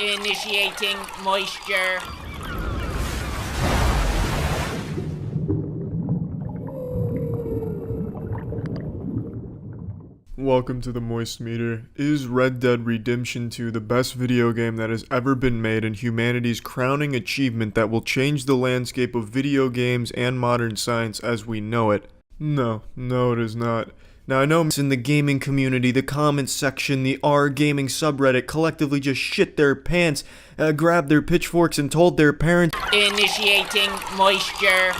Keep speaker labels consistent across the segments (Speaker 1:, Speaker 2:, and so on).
Speaker 1: Initiating moisture.
Speaker 2: Welcome to the Moist Meter. Is Red Dead Redemption 2 the best video game that has ever been made and humanity's crowning achievement that will change the landscape of video games and modern science as we know it? No, it is not. Now I know it's in the gaming community, the comments section, the R-gaming subreddit collectively just shit their pants, grabbed their pitchforks and told their parents,
Speaker 1: Initiating moisture.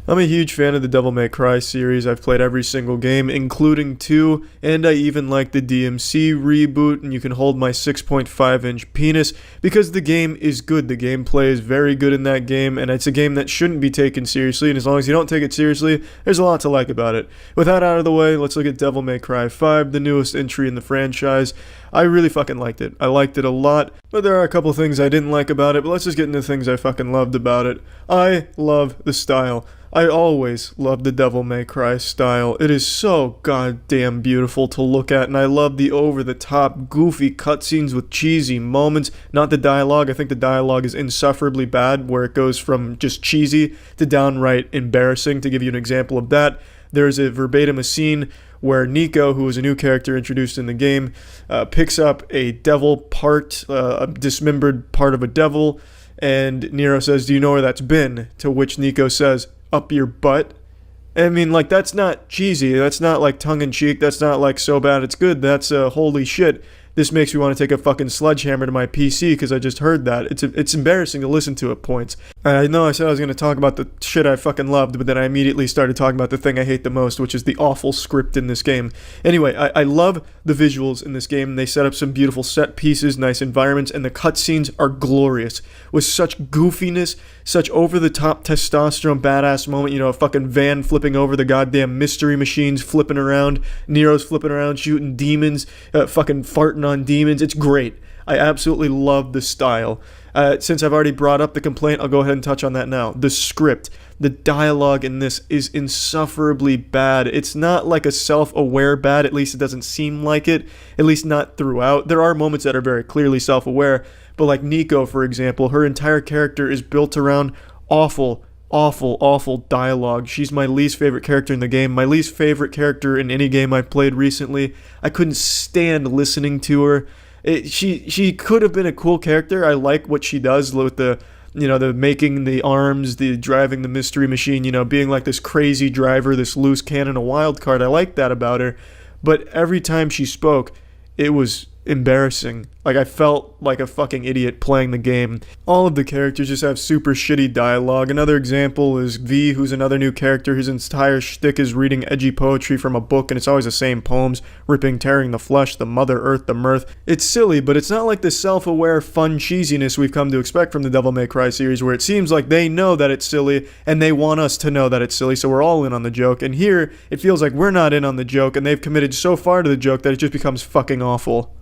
Speaker 2: I'm a huge fan of the Devil May Cry series. I've played every single game, including 2, and I even like the DMC reboot, and you can hold my 6.5-inch penis, because the game is good. The gameplay is very good in that game, and it's a game that shouldn't be taken seriously, and as long as you don't take it seriously, there's a lot to like about it. With that out of the way, let's look at Devil May Cry 5, the newest entry in the franchise. I really fucking liked it. I liked it a lot, but there are a couple things I didn't like about it, but let's just get into the things I fucking loved about it. I love the style. I always loved the Devil May Cry style. It is so goddamn beautiful to look at, and I love the over-the-top, goofy cutscenes with cheesy moments. Not the dialogue. I think the dialogue is insufferably bad, where it goes from just cheesy to downright embarrassing. To give you an example of that, there's a verbatim scene where Nico, who is a new character introduced in the game, picks up a devil part, a dismembered part of a devil, and Nero says, "Do you know where that's been?" To which Nico says, "Up your butt." I mean, like, that's not cheesy. That's not, like, tongue-in-cheek. That's not, like, so bad it's good. That's, holy shit. This makes me want to take a fucking sledgehammer to my PC because I just heard that. It's embarrassing to listen to at points. I know I said I was going to talk about the shit I fucking loved, but then I immediately started talking about the thing I hate the most, which is the awful script in this game. Anyway, I love the visuals in this game. They set up some beautiful set pieces, nice environments, and the cutscenes are glorious. With such goofiness, such over-the-top testosterone badass moment, you know, a fucking van flipping over the goddamn mystery machines, flipping around, Nero's flipping around, shooting demons, fucking farting on demons. It's great. I absolutely love the style. Since I've already brought up the complaint, I'll go ahead and touch on that now. The script, the dialogue in this is insufferably bad. It's not like a self-aware bad, at least it doesn't seem like it, at least not throughout. There are moments that are very clearly self-aware, but like Nico, for example, her entire character is built around awful dialogue. She's my least favorite character in the game, my least favorite character in any game I've played recently. I couldn't stand listening to her. She could have been a cool character. I like what she does with the, you know, the making the arms, the driving the mystery machine, you know, being like this crazy driver, this loose cannon, a wild card. I like that about her. But every time she spoke, it was embarrassing. Like, I felt like a fucking idiot playing the game. All of the characters just have super shitty dialogue. Another example is V, who's another new character. His entire shtick is reading edgy poetry from a book, and it's always the same poems: ripping, tearing the flesh, the mother earth, the mirth. It's silly, but it's not like the self-aware, fun cheesiness we've come to expect from the Devil May Cry series, where it seems like they know that it's silly, and they want us to know that it's silly, so we're all in on the joke. And here, it feels like we're not in on the joke, and they've committed so far to the joke that it just becomes fucking awful.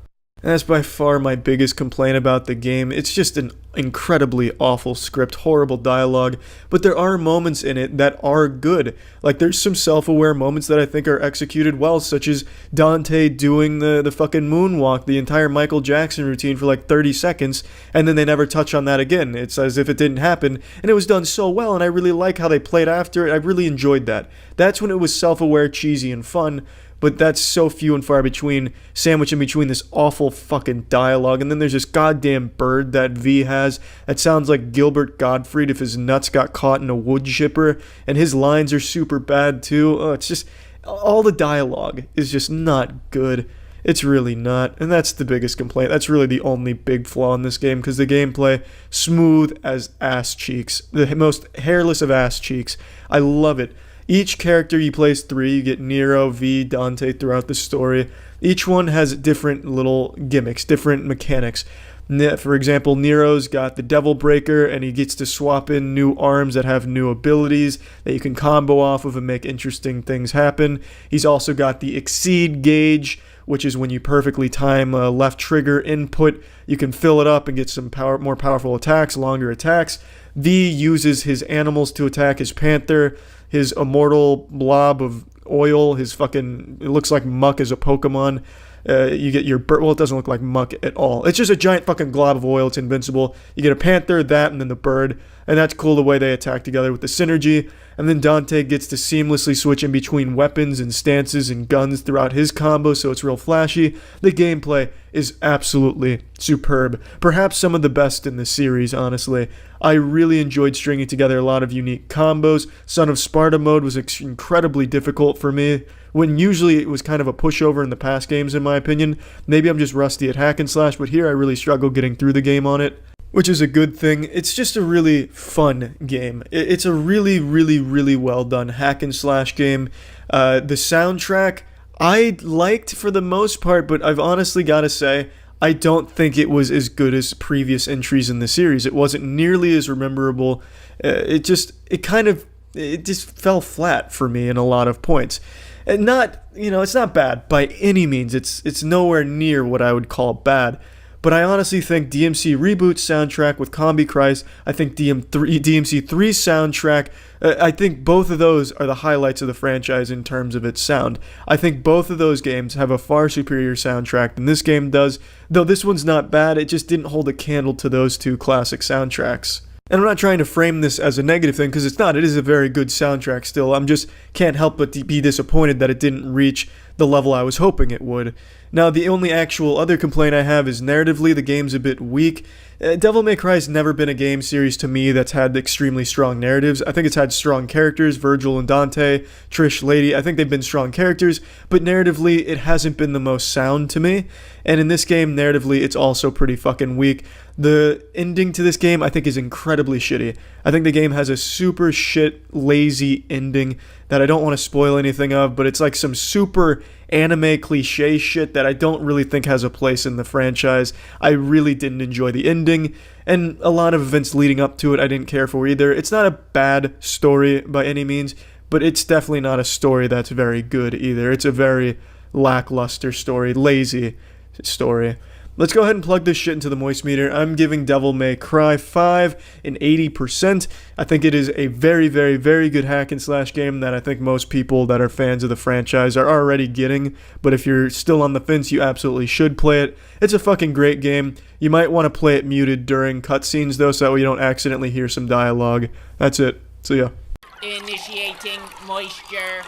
Speaker 2: That's by far my biggest complaint about the game. It's just an incredibly awful script, horrible dialogue, but there are moments in it that are good. Like, there's some self-aware moments that I think are executed well, such as Dante doing the fucking moonwalk, the entire Michael Jackson routine for like 30 seconds, and then they never touch on that again. It's as if it didn't happen, and it was done so well, and I really like how they played after it. I really enjoyed that. That's when it was self-aware, cheesy, and fun. But that's so few and far between, sandwiched in between this awful fucking dialogue. And then there's this goddamn bird that V has that sounds like Gilbert Gottfried if his nuts got caught in a wood chipper. And his lines are super bad too. Oh, it's just, all the dialogue is just not good. It's really not. And that's the biggest complaint. That's really the only big flaw in this game, because the gameplay, smooth as ass cheeks. The most hairless of ass cheeks. I love it. Each character you play is 3. You get Nero, V, Dante throughout the story. Each one has different little gimmicks, different mechanics. For example, Nero's got the Devil Breaker, and he gets to swap in new arms that have new abilities that you can combo off of and make interesting things happen. He's also got the Exceed gauge, which is when you perfectly time a left trigger input, you can fill it up and get some more powerful attacks, longer attacks. V uses his animals to attack his panther, his immortal blob of oil, his fucking, it looks like muck as a Pokemon. You get your bird. Well, it doesn't look like muck at all. It's just a giant fucking glob of oil. It's invincible. You get a panther, that, and then the bird. And that's cool the way they attack together with the synergy. And then Dante gets to seamlessly switch in between weapons and stances and guns throughout his combo, so it's real flashy. The gameplay is absolutely superb. Perhaps some of the best in the series, honestly. I really enjoyed stringing together a lot of unique combos. Son of Sparta mode was incredibly difficult for me, when usually it was kind of a pushover in the past games, in my opinion. Maybe I'm just rusty at hack and slash, but here I really struggled getting through the game on it, which is a good thing. It's just a really fun game. It's a really, really, really well done hack and slash game. The soundtrack I liked for the most part, but I've honestly got to say, I don't think it was as good as previous entries in the series. It wasn't nearly as memorable. It just fell flat for me in a lot of points. And not, it's not bad by any means. It's nowhere near what I would call bad. But I honestly think DMC Reboot's soundtrack with Combi Christ, I think DMC3's soundtrack, I think both of those are the highlights of the franchise in terms of its sound. I think both of those games have a far superior soundtrack than this game does, though this one's not bad, it just didn't hold a candle to those two classic soundtracks. And I'm not trying to frame this as a negative thing, because it's not. It is a very good soundtrack still. I'm just can't help but be disappointed that it didn't reach the level I was hoping it would. Now, the only actual other complaint I have is narratively, the game's a bit weak. Devil May Cry has never been a game series to me that's had extremely strong narratives. I think it's had strong characters, Virgil and Dante, Trish, Lady. I think they've been strong characters, but narratively, it hasn't been the most sound to me. And in this game, narratively, it's also pretty fucking weak. The ending to this game, I think, is incredibly shitty. I think the game has a super shit, lazy ending that I don't want to spoil anything of, but it's like some super anime cliche shit that I don't really think has a place in the franchise. I really didn't enjoy the ending, and a lot of events leading up to it I didn't care for either. It's not a bad story by any means, but it's definitely not a story that's very good either. It's a very lackluster story, lazy story. Let's go ahead and plug this shit into the moist meter. I'm giving Devil May Cry 5 an 80%. I think it is a very, very, very good hack and slash game that I think most people that are fans of the franchise are already getting. But if you're still on the fence, you absolutely should play it. It's a fucking great game. You might want to play it muted during cutscenes though, so that way you don't accidentally hear some dialogue. That's it. See ya.
Speaker 1: Initiating moisture.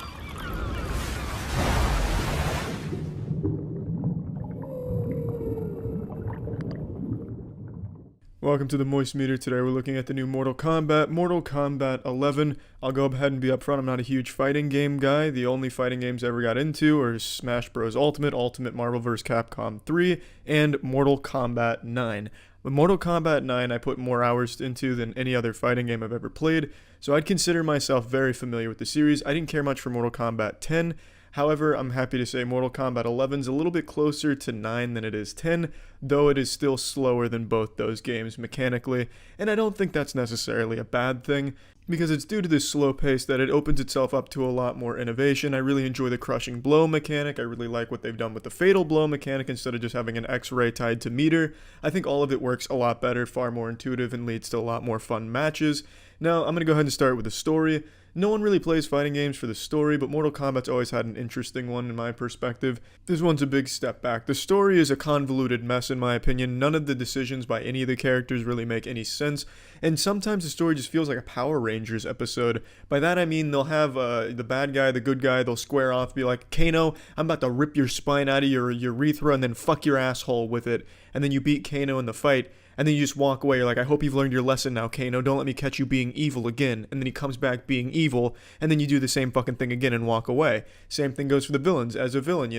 Speaker 2: Welcome to the Moist Meter. Today we're looking at the new Mortal Kombat 11. I'll go ahead and be upfront, I'm not a huge fighting game guy. The only fighting games I ever got into are Smash Bros. Ultimate Marvel vs. Capcom 3, and Mortal Kombat 9. With Mortal Kombat 9 I put more hours into than any other fighting game I've ever played, so I'd consider myself very familiar with the series. I didn't care much for Mortal Kombat 10. However, I'm happy to say Mortal Kombat 11 is a little bit closer to 9 than it is 10, though it is still slower than both those games mechanically, and I don't think that's necessarily a bad thing, because it's due to this slow pace that it opens itself up to a lot more innovation. I really enjoy the crushing blow mechanic. I really like what they've done with the fatal blow mechanic instead of just having an X-ray tied to meter. I think all of it works a lot better, far more intuitive, and leads to a lot more fun matches. Now, I'm going to go ahead and start with the story. No one really plays fighting games for the story, but Mortal Kombat's always had an interesting one in my perspective. This one's a big step back. The story is a convoluted mess in my opinion. None of the decisions by any of the characters really make any sense, and sometimes the story just feels like a Power Rangers episode. By that I mean they'll have the bad guy, the good guy, they'll square off, be like, Kano, I'm about to rip your spine out of your urethra and then fuck your asshole with it. And then you beat Kano in the fight. And then you just walk away. You're like, I hope you've learned your lesson now, Kano. Don't let me catch you being evil again. And then he comes back being evil. And then you do the same fucking thing again and walk away. Same thing goes for the villains. As a villain,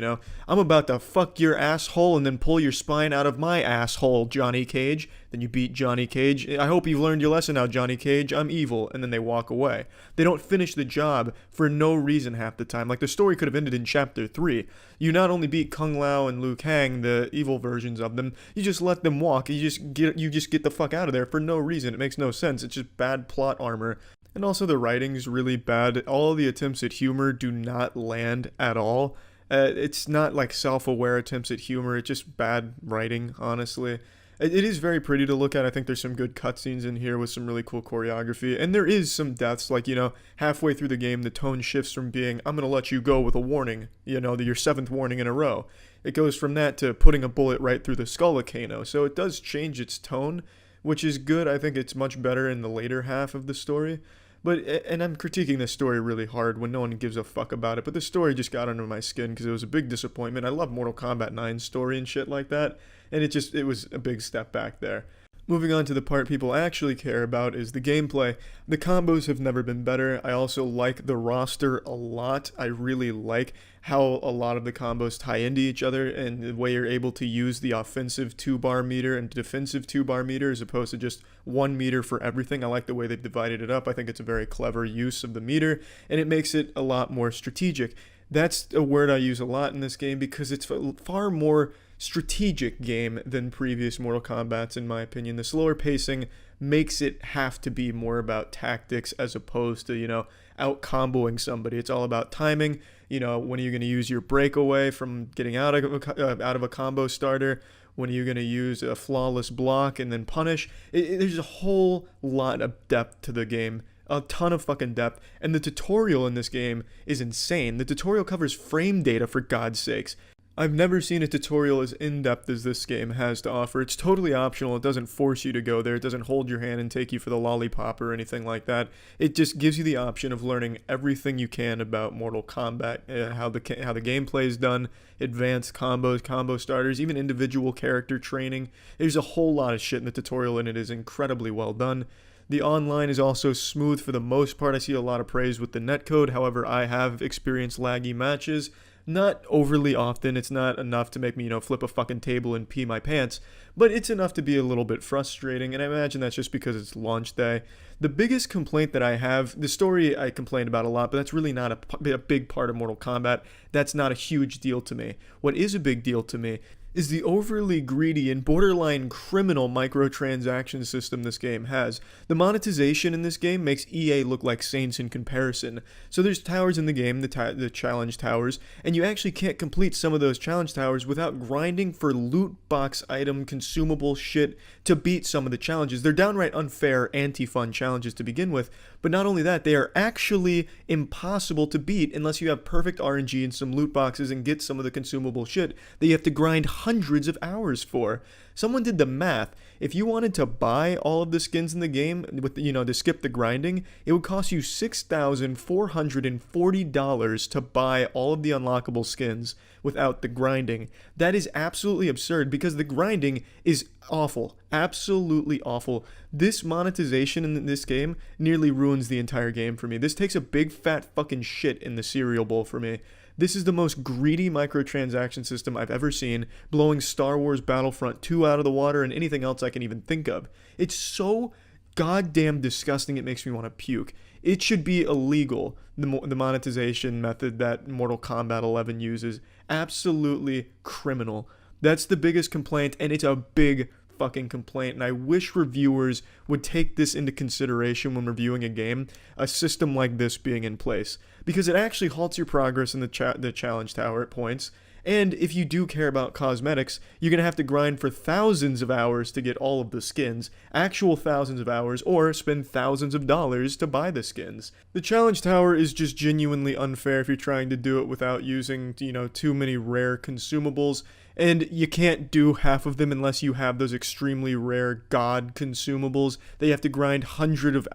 Speaker 2: I'm about to fuck your asshole and then pull your spine out of my asshole, Johnny Cage. Then you beat Johnny Cage. I hope you've learned your lesson now, Johnny Cage. I'm evil. And then they walk away. They don't finish the job for no reason half the time. Like, the story could have ended in Chapter 3. You not only beat Kung Lao and Liu Kang, the evil versions of them, you just let them walk. You just get the fuck out of there for no reason. It makes no sense. It's just bad plot armor. And also the writing's really bad. All the attempts at humor do not land at all. It's not like self-aware attempts at humor. It's just bad writing, honestly. It is very pretty to look at. I think there's some good cutscenes in here with some really cool choreography. And there is some deaths, like, halfway through the game, the tone shifts from being, I'm going to let you go with a warning, your 7th warning in a row. It goes from that to putting a bullet right through the skull of Kano. So it does change its tone, which is good. I think it's much better in the later half of the story. And I'm critiquing this story really hard when no one gives a fuck about it, but the story just got under my skin because it was a big disappointment. I love Mortal Kombat 9's story and shit like that, and it was a big step back there. Moving on to the part people actually care about is the gameplay. The combos have never been better. I also like the roster a lot. I really like how a lot of the combos tie into each other and the way you're able to use the offensive 2-bar meter and defensive 2-bar meter as opposed to just 1 meter for everything. I like the way they've divided it up. I think it's a very clever use of the meter, and it makes it a lot more strategic. That's a word I use a lot in this game because it's far more strategic game than previous Mortal Kombats, in my opinion. The slower pacing makes it have to be more about tactics as opposed to, out-comboing somebody. It's all about timing. When are you going to use your breakaway from getting out of a combo starter? When are you going to use a flawless block and then punish? There's a whole lot of depth to the game. A ton of fucking depth. And the tutorial in this game is insane. The tutorial covers frame data, for God's sakes. I've never seen a tutorial as in-depth as this game has to offer. It's totally optional. It doesn't force you to go there. It doesn't hold your hand and take you for the lollipop or anything like that. It just gives you the option of learning everything you can about Mortal Kombat, how the gameplay is done, advanced combos, combo starters, even individual character training. There's a whole lot of shit in the tutorial, and it is incredibly well done. The online is also smooth for the most part. I see a lot of praise with the netcode. However, I have experienced laggy matches. Not overly often. It's not enough to make me, flip a fucking table and pee my pants, but it's enough to be a little bit frustrating, and I imagine that's just because it's launch day. The biggest complaint that I have, the story I complain about a lot, but that's really not a big part of Mortal Kombat. That's not a huge deal to me. What is a big deal to me is the overly greedy and borderline criminal microtransaction system this game has. The monetization in this game makes EA look like saints in comparison. So there's towers in the game, the challenge towers, and you actually can't complete some of those challenge towers without grinding for loot box item consumable shit to beat some of the challenges. They're downright unfair, anti-fun challenges to begin with, but not only that, they are actually impossible to beat unless you have perfect RNG and some loot boxes and get some of the consumable shit that you have to grind hundreds of hours for. Someone did the math. If you wanted to buy all of the skins in the game with to skip the grinding, it would cost you $6,440 to buy all of the unlockable skins without the grinding. That is absolutely absurd because the grinding is awful. Absolutely awful. This monetization in this game nearly ruins the entire game for me. This takes a big fat fucking shit in the cereal bowl for me. This is the most greedy microtransaction system I've ever seen, blowing Star Wars Battlefront 2 out of the water and anything else I can even think of. It's so goddamn disgusting it makes me want to puke. It should be illegal, the monetization method that Mortal Kombat 11 uses. Absolutely criminal. That's the biggest complaint, and it's a big fucking complaint, and I wish reviewers would take this into consideration when reviewing a game, a system like this being in place, because it actually halts your progress in the challenge tower at points. And if you do care about cosmetics, you're going to have to grind for thousands of hours to get all of the skins, actual thousands of hours, or spend thousands of dollars to buy the skins. The challenge tower is just genuinely unfair if you're trying to do it without using, too many rare consumables. And you can't do half of them unless you have those extremely rare god consumables that you have to grind hundreds of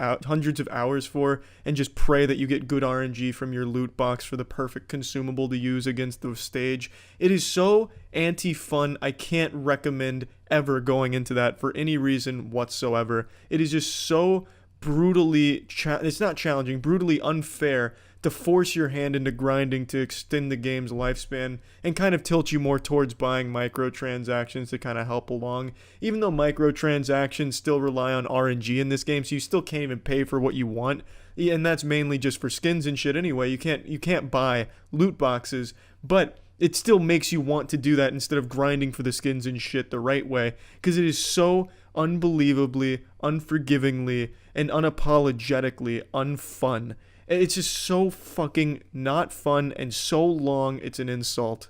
Speaker 2: hours for and just pray that you get good RNG from your loot box for the perfect consumable to use against the stage. It is so anti-fun. I can't recommend ever going into that for any reason whatsoever. It is just so brutally, it's not challenging, brutally unfair to force your hand into grinding to extend the game's lifespan and kind of tilt you more towards buying microtransactions to kind of help along. Even though microtransactions still rely on RNG in this game, so you still can't even pay for what you want. And that's mainly just for skins and shit anyway. You can't buy loot boxes, but it still makes you want to do that instead of grinding for the skins and shit the right way, because it is so unbelievably, unforgivingly, and unapologetically unfun. It's just so fucking not fun and so long, it's an insult.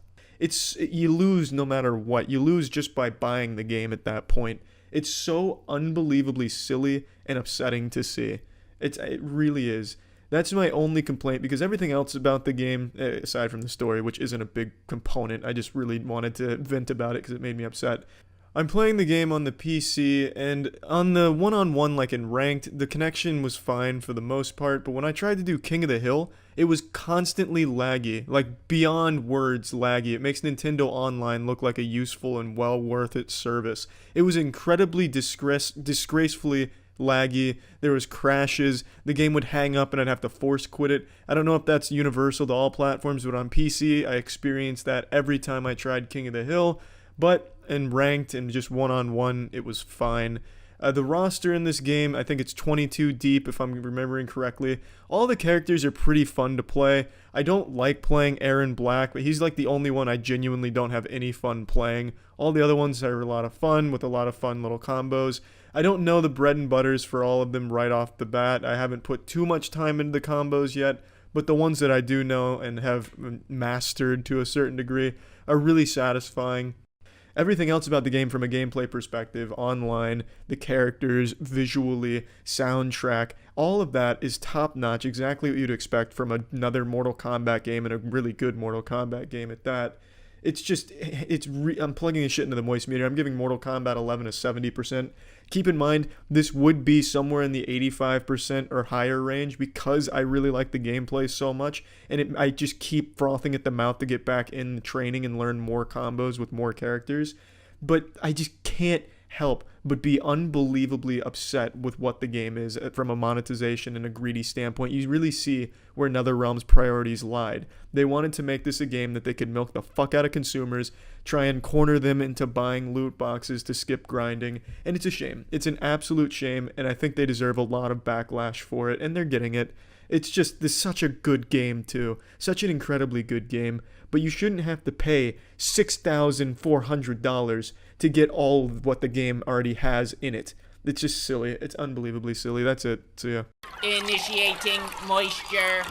Speaker 2: you lose no matter what. You lose just by buying the game at that point. It's so unbelievably silly and upsetting to see. It really is. That's my only complaint, because everything else about the game, aside from the story, which isn't a big component, I just really wanted to vent about it because it made me upset. I'm playing the game on the PC, and on the one-on-one, like in ranked, the connection was fine for the most part, but when I tried to do King of the Hill, it was constantly laggy, like beyond words laggy. It makes Nintendo Online look like a useful and well worth its service. It was incredibly disgracefully laggy. There was crashes. The game would hang up and I'd have to force quit it. I don't know if that's universal to all platforms, but on PC, I experienced that every time I tried King of the Hill. But in ranked and just one-on-one, it was fine. The roster in this game, I think it's 22 deep if I'm remembering correctly. All the characters are pretty fun to play. I don't like playing Aaron Black, but he's like the only one I genuinely don't have any fun playing. All the other ones are a lot of fun with a lot of fun little combos. I don't know the bread and butters for all of them right off the bat. I haven't put too much time into the combos yet, but the ones that I do know and have mastered to a certain degree are really satisfying. Everything else about the game from a gameplay perspective, online, the characters, visually, soundtrack, all of that is top-notch, exactly what you'd expect from another Mortal Kombat game, and a really good Mortal Kombat game at that. It's just, I'm plugging this shit into the moist meter. I'm giving Mortal Kombat 11 a 70%. Keep in mind, this would be somewhere in the 85% or higher range because I really like the gameplay so much, and I just keep frothing at the mouth to get back in the training and learn more combos with more characters. But I just can't help but be unbelievably upset with what the game is from a monetization and a greedy standpoint. You really see where NetherRealm's priorities lied. They wanted to make this a game that they could milk the fuck out of consumers, try and corner them into buying loot boxes to skip grinding, and it's a shame. It's an absolute shame, and I think they deserve a lot of backlash for it, and they're getting it. It's just, this is such a good game too. Such an incredibly good game. But you shouldn't have to pay $6,400 to get all of what the game already has in it. It's just silly. It's unbelievably silly. That's it. So yeah.
Speaker 1: Initiating moisture.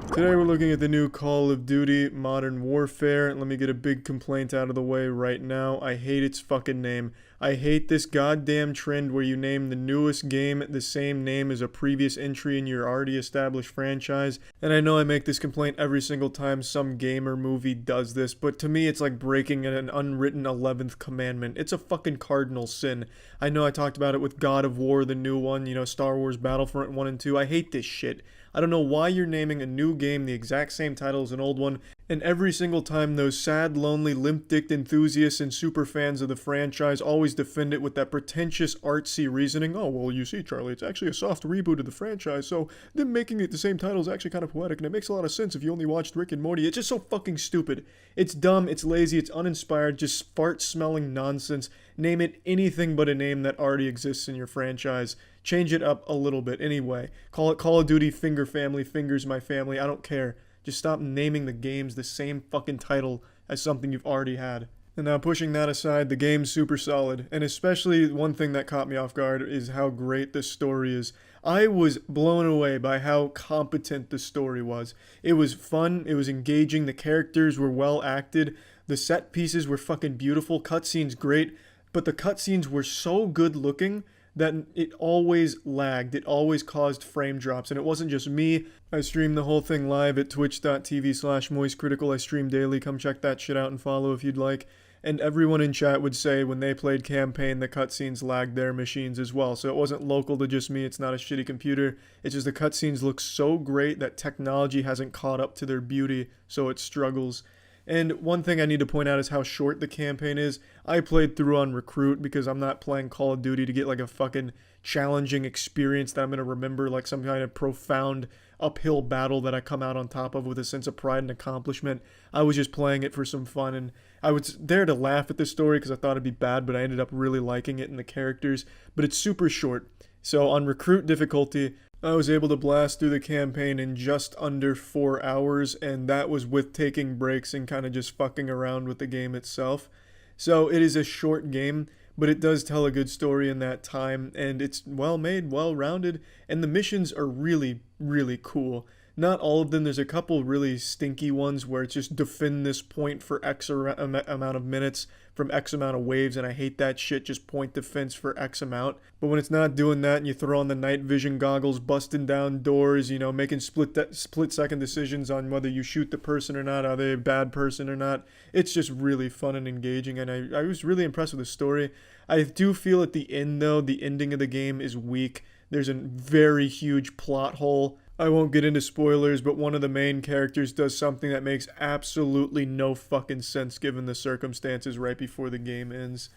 Speaker 2: Today we're looking at the new Call of Duty Modern Warfare. Let me get a big complaint out of the way right now. I hate its fucking name. I hate this goddamn trend where you name the newest game the same name as a previous entry in your already established franchise. And I know I make this complaint every single time some game or movie does this, but to me it's like breaking an unwritten 11th commandment. It's a fucking cardinal sin. I know I talked about it with God of War, the new one, Star Wars Battlefront 1 and 2. I hate this shit. I don't know why you're naming a new game the exact same title as an old one, and every single time those sad, lonely, limp-dicked enthusiasts and superfans of the franchise always defend it with that pretentious, artsy reasoning. Oh, well, you see, Charlie, it's actually a soft reboot of the franchise, so them making it the same title is actually kind of poetic, and it makes a lot of sense if you only watched Rick and Morty. It's just so fucking stupid. It's dumb, it's lazy, it's uninspired, just fart-smelling nonsense. Name it anything but a name that already exists in your franchise. Change it up a little bit anyway. Call it Call of Duty Finger Family, Fingers My Family. I don't care. Just stop naming the games the same fucking title as something you've already had. And now pushing that aside, the game's super solid. And especially one thing that caught me off guard is how great the story is. I was blown away by how competent the story was. It was fun, it was engaging, the characters were well acted, the set pieces were fucking beautiful, cutscenes great, but the cutscenes were so good looking that it always lagged. It always caused frame drops. And it wasn't just me. I streamed the whole thing live at twitch.tv/Moistcr1tikal. I stream daily. Come check that shit out and follow if you'd like. And everyone in chat would say when they played campaign, the cutscenes lagged their machines as well. So it wasn't local to just me. It's not a shitty computer. It's just the cutscenes look so great that technology hasn't caught up to their beauty, so it struggles. And one thing I need to point out is how short the campaign is. I played through on Recruit because I'm not playing Call of Duty to get like a fucking challenging experience that I'm going to remember, like some kind of profound uphill battle that I come out on top of with a sense of pride and accomplishment. I was just playing it for some fun, and I was there to laugh at the story because I thought it'd be bad, but I ended up really liking it and the characters. But it's super short. So on Recruit difficulty, I was able to blast through the campaign in just under 4 hours, and that was with taking breaks and kind of just fucking around with the game itself. So it is a short game, but it does tell a good story in that time, and it's well made, well rounded, and the missions are really, really cool. Not all of them. There's a couple really stinky ones where it's just defend this point for X amount of minutes from X amount of waves, and I hate that shit, just point defense for X amount. But when it's not doing that and you throw on the night vision goggles, busting down doors, you know, making split-second decisions on whether you shoot the person or not, are they a bad person or not, it's just really fun and engaging, and I was really impressed with the story. I do feel at the end, though, the ending of the game is weak. There's a very huge plot hole. I won't get into spoilers, but one of the main characters does something that makes absolutely no fucking sense given the circumstances right before the game ends.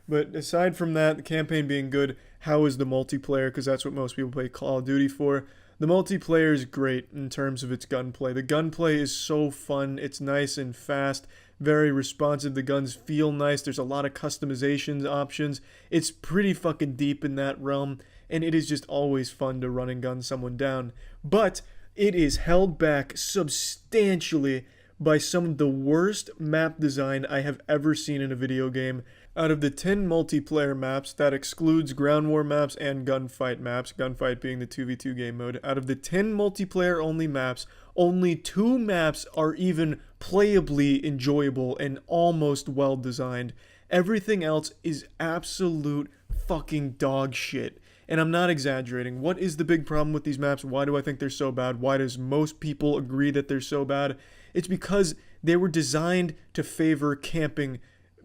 Speaker 2: But aside from that, the campaign being good, how is the multiplayer? Because that's what most people play Call of Duty for. The multiplayer is great in terms of its gunplay. The gunplay is so fun. It's nice and fast, very responsive. The guns feel nice. There's a lot of customization options. It's pretty fucking deep in that realm, and it is just always fun to run and gun someone down. But it is held back substantially by some of the worst map design I have ever seen in a video game. Out of the 10 multiplayer maps, that excludes ground war maps and gunfight maps, gunfight being the 2v2 game mode. Out of the 10 multiplayer only maps, only 2 maps are even playably enjoyable and almost well designed. Everything else is absolute fucking dog shit. And I'm not exaggerating. What is the big problem with these maps? Why do I think they're so bad? Why does most people agree that they're so bad? It's because they were designed to favor camping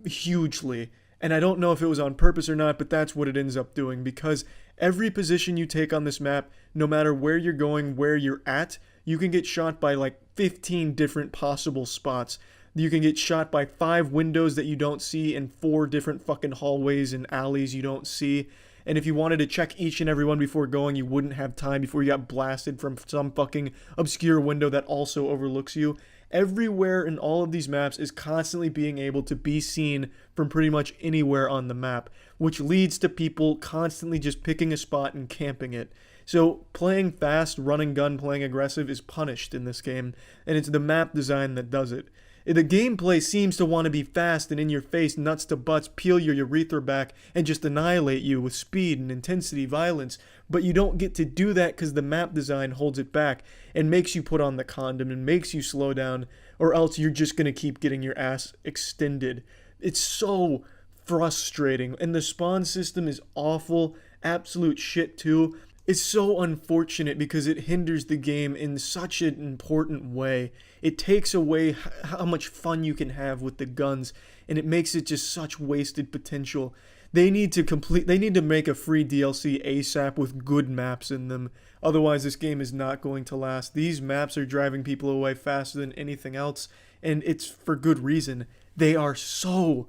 Speaker 2: hugely. And I don't know if it was on purpose or not, but that's what it ends up doing. Because every position you take on this map, no matter where you're going, where you're at, you can get shot by like 15 different possible spots. You can get shot by 5 windows that you don't see and 4 different fucking hallways and alleys you don't see. And if you wanted to check each and every one before going, you wouldn't have time before you got blasted from some fucking obscure window that also overlooks you. Everywhere in all of these maps is constantly being able to be seen from pretty much anywhere on the map, which leads to people constantly just picking a spot and camping it. So playing fast, running gun, playing aggressive is punished in this game, and it's the map design that does it. The gameplay seems to want to be fast and in your face, nuts to butts, peel your urethra back, and just annihilate you with speed and intensity, violence. But you don't get to do that because the map design holds it back and makes you put on the condom and makes you slow down, or else you're just going to keep getting your ass extended. It's so frustrating, and the spawn system is awful, absolute shit too. It's so unfortunate because it hinders the game in such an important way. It takes away how much fun you can have with the guns, and it makes it just such wasted potential. They need to make a free DLC ASAP with good maps in them. Otherwise, this game is not going to last. These maps are driving people away faster than anything else, and it's for good reason. They are so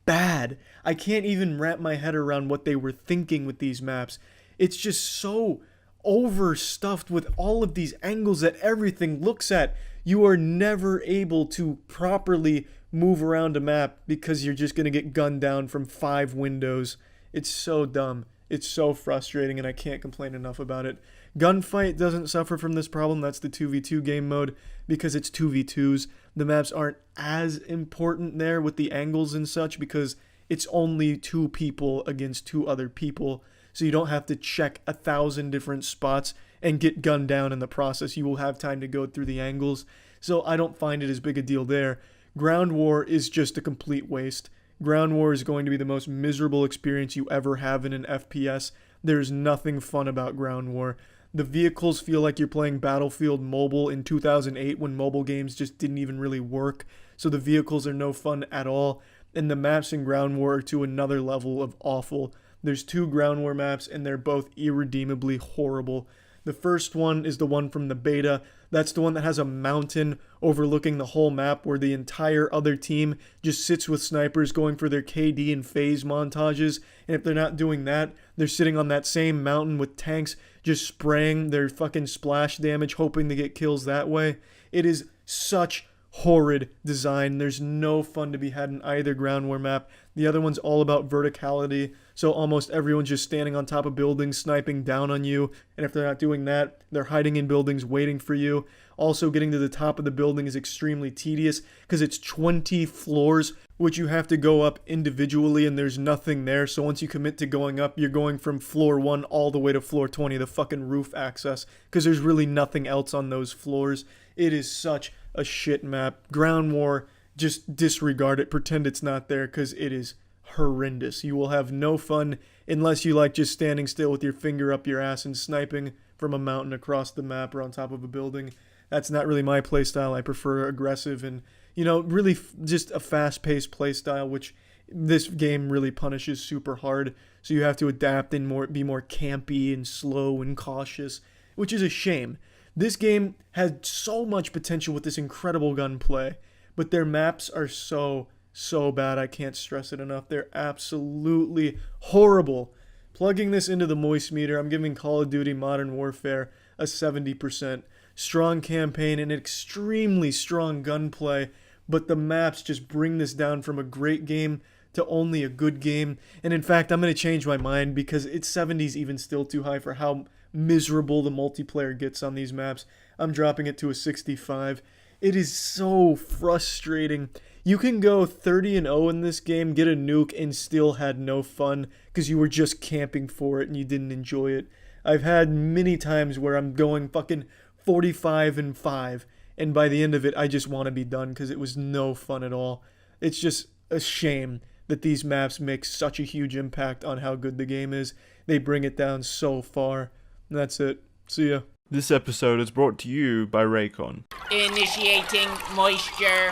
Speaker 2: bad. I can't even wrap my head around what they were thinking with these maps. It's just so overstuffed with all of these angles that everything looks at. You are never able to properly move around a map because you're just going to get gunned down from 5 windows. It's so dumb. It's so frustrating, and I can't complain enough about it. Gunfight doesn't suffer from this problem. That's the 2v2 game mode because it's 2v2s. The maps aren't as important there with the angles and such because it's only 2 people against 2 other people. So you don't have to check 1,000 different spots and get gunned down in the process. You will have time to go through the angles. So I don't find it as big a deal there. Ground War is just a complete waste. Ground War is going to be the most miserable experience you ever have in an FPS. There's nothing fun about Ground War. The vehicles feel like you're playing Battlefield Mobile in 2008 when mobile games just didn't even really work. So the vehicles are no fun at all. And the maps in Ground War are to another level of awful. There's 2 Ground War maps, and they're both irredeemably horrible. The first one is the one from the beta. That's the one that has a mountain overlooking the whole map where the entire other team just sits with snipers going for their KD and phase montages. And if they're not doing that, they're sitting on that same mountain with tanks just spraying their fucking splash damage, hoping to get kills that way. It is such horrid design. There's no fun to be had in either Ground War map. The other one's all about verticality, so almost everyone's just standing on top of buildings, sniping down on you, and if they're not doing that, they're hiding in buildings waiting for you. Also, getting to the top of the building is extremely tedious because it's 20 floors which you have to go up individually and there's nothing there. So once you commit to going up, you're going from floor 1 all the way to floor 20, the fucking roof access, because there's really nothing else on those floors. It is such a shit map. Ground War, just disregard it, pretend it's not there, because it is horrendous. You will have no fun unless you like just standing still with your finger up your ass and sniping from a mountain across the map or on top of a building. That's not really my playstyle. I prefer aggressive and, really just a fast-paced playstyle, which this game really punishes super hard. So you have to adapt and be more campy and slow and cautious, which is a shame. This game had so much potential with this incredible gunplay, but their maps are so bad. I can't stress it enough. They're absolutely horrible. Plugging this into the Moistcr, I'm giving Call of Duty Modern Warfare a 70%. Strong campaign and extremely strong gunplay, but the maps just bring this down from a great game to only a good game. And in fact, I'm going to change my mind because its 70's even still too high for how miserable the multiplayer gets on these maps. I'm dropping it to a 65. It is so frustrating. You can go 30-0 in this game, get a nuke, and still had no fun because you were just camping for it and you didn't enjoy it. I've had many times where I'm going fucking 45-5, and by the end of it, I just want to be done because it was no fun at all. It's just a shame that these maps make such a huge impact on how good the game is. They bring it down so far. And that's it. See ya.
Speaker 3: This episode is brought to you by Raycon.
Speaker 1: Initiating moisture.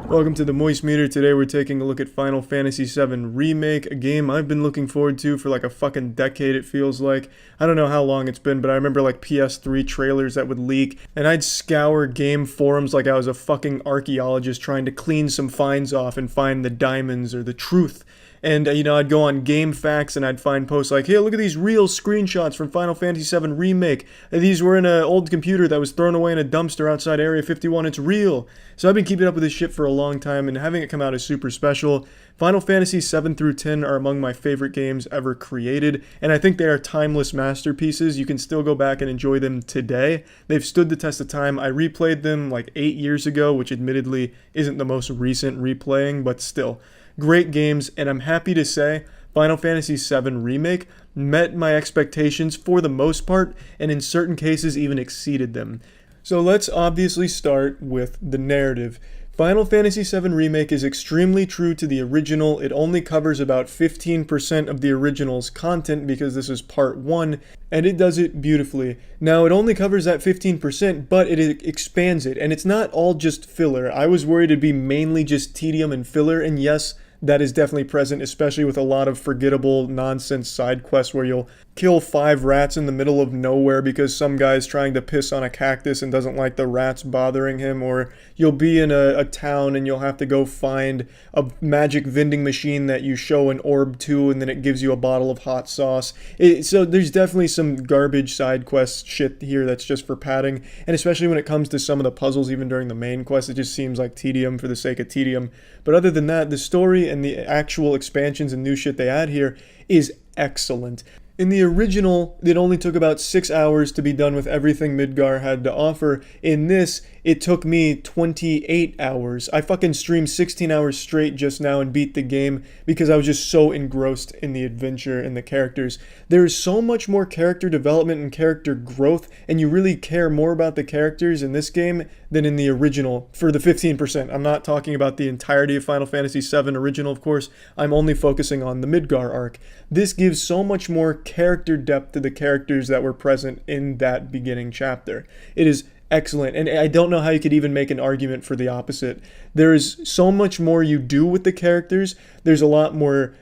Speaker 2: Welcome to the Moistcr. Today we're taking a look at Final Fantasy VII Remake, a game I've been looking forward to for like a fucking decade, it feels like. I don't know how long it's been, but I remember like PS3 trailers that would leak, and I'd scour game forums like I was a fucking archaeologist trying to clean some finds off and find the diamonds or the truth. And, I'd go on GameFAQs and I'd find posts like, hey, look at these real screenshots from Final Fantasy VII Remake. These were in an old computer that was thrown away in a dumpster outside Area 51. It's real. So I've been keeping up with this shit for a long time, and having it come out is super special. Final Fantasy 7 through 10 are among my favorite games ever created, and I think they are timeless masterpieces. You can still go back and enjoy them today. They've stood the test of time. I replayed them like 8 years ago, which admittedly isn't the most recent replaying, but still. Great games, and I'm happy to say Final Fantasy VII Remake met my expectations for the most part, and in certain cases even exceeded them. So let's obviously start with the narrative. Final Fantasy VII Remake is extremely true to the original. It only covers about 15% of the original's content because this is part 1, and it does it beautifully. Now, it only covers that 15%, but it expands it, and it's not all just filler. I was worried it'd be mainly just tedium and filler, and yes, that is definitely present, especially with a lot of forgettable nonsense side quests where you'll kill 5 rats in the middle of nowhere because some guy's trying to piss on a cactus and doesn't like the rats bothering him, or you'll be in a town and you'll have to go find a magic vending machine that you show an orb to and then it gives you a bottle of hot sauce. So there's definitely some garbage side quest shit here that's just for padding, and especially when it comes to some of the puzzles even during the main quest, it just seems like tedium for the sake of tedium. But other than that, the story and the actual expansions and new shit they add here is excellent. In the original, it only took about 6 hours to be done with everything Midgar had to offer. In this, it took me 28 hours. I fucking streamed 16 hours straight just now and beat the game because I was just so engrossed in the adventure and the characters. There is so much more character development and character growth, and you really care more about the characters in this game than in the original for the 15%. I'm not talking about the entirety of Final Fantasy VII original, of course. I'm only focusing on the Midgar arc. This gives so much more character depth to the characters that were present in that beginning chapter. It is excellent, and I don't know how you could even make an argument for the opposite. There is so much more you do with the characters. There's a lot more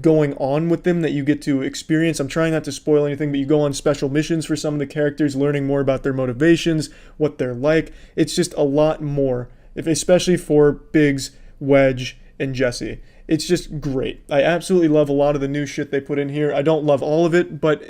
Speaker 2: going on with them that you get to experience. I'm trying not to spoil anything, but you go on special missions for some of the characters, learning more about their motivations, what they're like. It's just a lot more, especially for Biggs, Wedge, and Jesse. It's just great. I absolutely love a lot of the new shit they put in here. I don't love all of it, but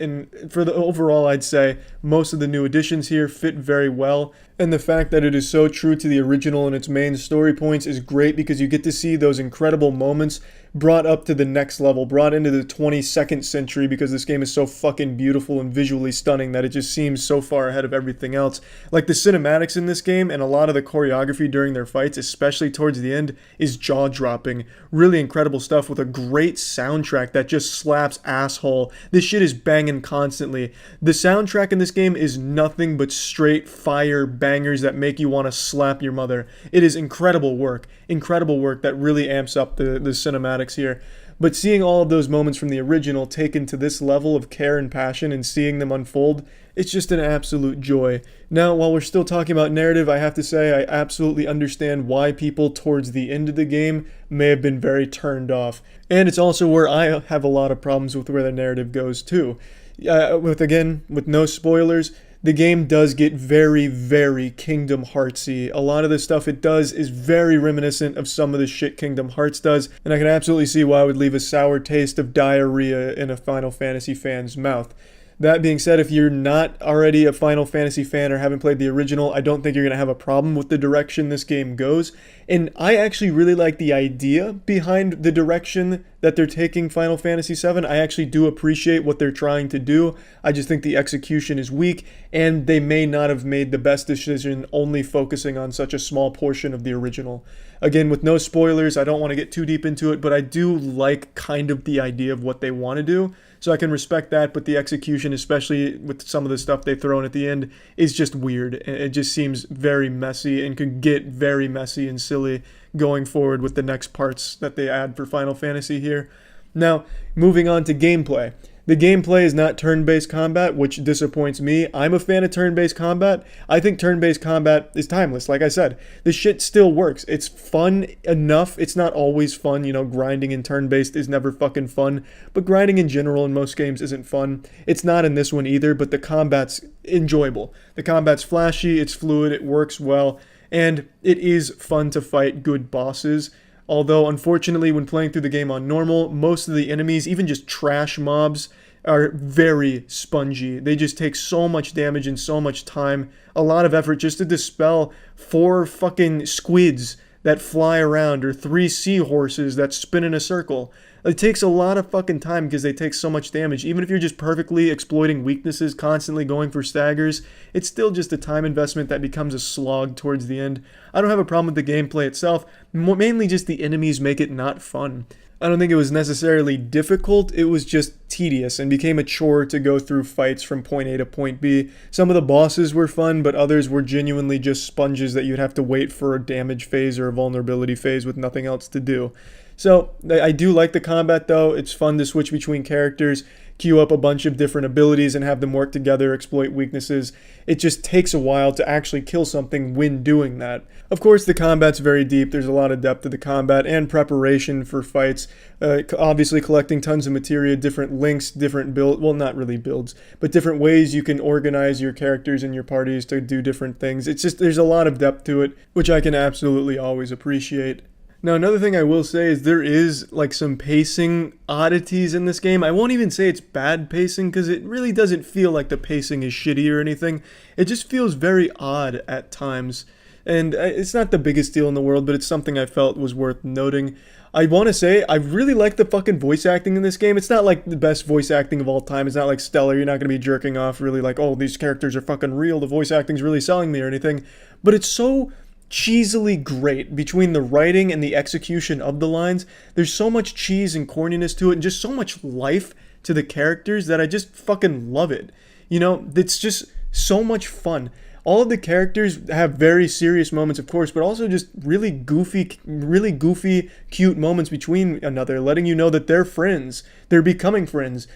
Speaker 2: for the overall, I'd say most of the new additions here fit very well. And the fact that it is so true to the original and its main story points is great because you get to see those incredible moments brought up to the next level, brought into the 22nd century because this game is so fucking beautiful and visually stunning that it just seems so far ahead of everything else. Like the cinematics in this game and a lot of the choreography during their fights, especially towards the end, is jaw-dropping. Really incredible stuff with a great soundtrack that just slaps asshole. This shit is banging constantly. The soundtrack in this game is nothing but straight fire bangers that make you want to slap your mother. It is incredible work that really amps up the cinematics here. But seeing all of those moments from the original taken to this level of care and passion and seeing them unfold, it's just an absolute joy. Now, while we're still talking about narrative, I have to say I absolutely understand why people towards the end of the game may have been very turned off. And it's also where I have a lot of problems with where the narrative goes too. With no spoilers, the game does get very, very Kingdom Heartsy. A lot of the stuff it does is very reminiscent of some of the shit Kingdom Hearts does, and I can absolutely see why it would leave a sour taste of diarrhea in a Final Fantasy fan's mouth. That being said, if you're not already a Final Fantasy fan or haven't played the original, I don't think you're going to have a problem with the direction this game goes. And I actually really like the idea behind the direction that they're taking Final Fantasy VII. I actually do appreciate what they're trying to do. I just think the execution is weak, and they may not have made the best decision only focusing on such a small portion of the original. Again, with no spoilers, I don't want to get too deep into it, but I do like kind of the idea of what they want to do. So I can respect that, but the execution, especially with some of the stuff they throw in at the end, is just weird. It just seems very messy and could get very messy and silly going forward with the next parts that they add for Final Fantasy here. Now, moving on to gameplay. The gameplay is not turn-based combat, which disappoints me. I'm a fan of turn-based combat. I think turn-based combat is timeless, like I said. The shit still works. It's fun enough. It's not always fun, grinding in turn-based is never fucking fun, but grinding in general in most games isn't fun. It's not in this one either, but the combat's enjoyable. The combat's flashy, it's fluid, it works well, and it is fun to fight good bosses. Although, unfortunately, when playing through the game on normal, most of the enemies, even just trash mobs, are very spongy. They just take so much damage and so much time, a lot of effort just to dispel 4 fucking squids that fly around or 3 seahorses that spin in a circle. It takes a lot of fucking time because they take so much damage. Even if you're just perfectly exploiting weaknesses, constantly going for staggers, it's still just a time investment that becomes a slog towards the end. I don't have a problem with the gameplay itself, mainly just the enemies make it not fun. I don't think it was necessarily difficult, it was just tedious and became a chore to go through fights from point A to point B. Some of the bosses were fun, but others were genuinely just sponges that you'd have to wait for a damage phase or a vulnerability phase with nothing else to do. So, I do like the combat though. It's fun to switch between characters, queue up a bunch of different abilities and have them work together, exploit weaknesses. It just takes a while to actually kill something when doing that. Of course, the combat's very deep. There's a lot of depth to the combat and preparation for fights. Obviously, collecting tons of materia, different links, different build, well, not really builds, but different ways you can organize your characters and your parties to do different things. It's just, there's a lot of depth to it, which I can absolutely always appreciate. Now, another thing I will say is there is some pacing oddities in this game. I won't even say it's bad pacing because it really doesn't feel like the pacing is shitty or anything. It just feels very odd at times. And it's not the biggest deal in the world, but it's something I felt was worth noting. I want to say, I really like the fucking voice acting in this game. It's not like the best voice acting of all time. It's not like stellar. You're not going to be jerking off really like, oh, these characters are fucking real. The voice acting's really selling me or anything. But it's so cheesily great between the writing and the execution of the lines. There's so much cheese and corniness to it and just so much life to the characters that I just fucking love it. It's just so much fun. All of the characters have very serious moments, of course, but also just really goofy, cute moments between another, letting you know that they're friends. They're becoming friends.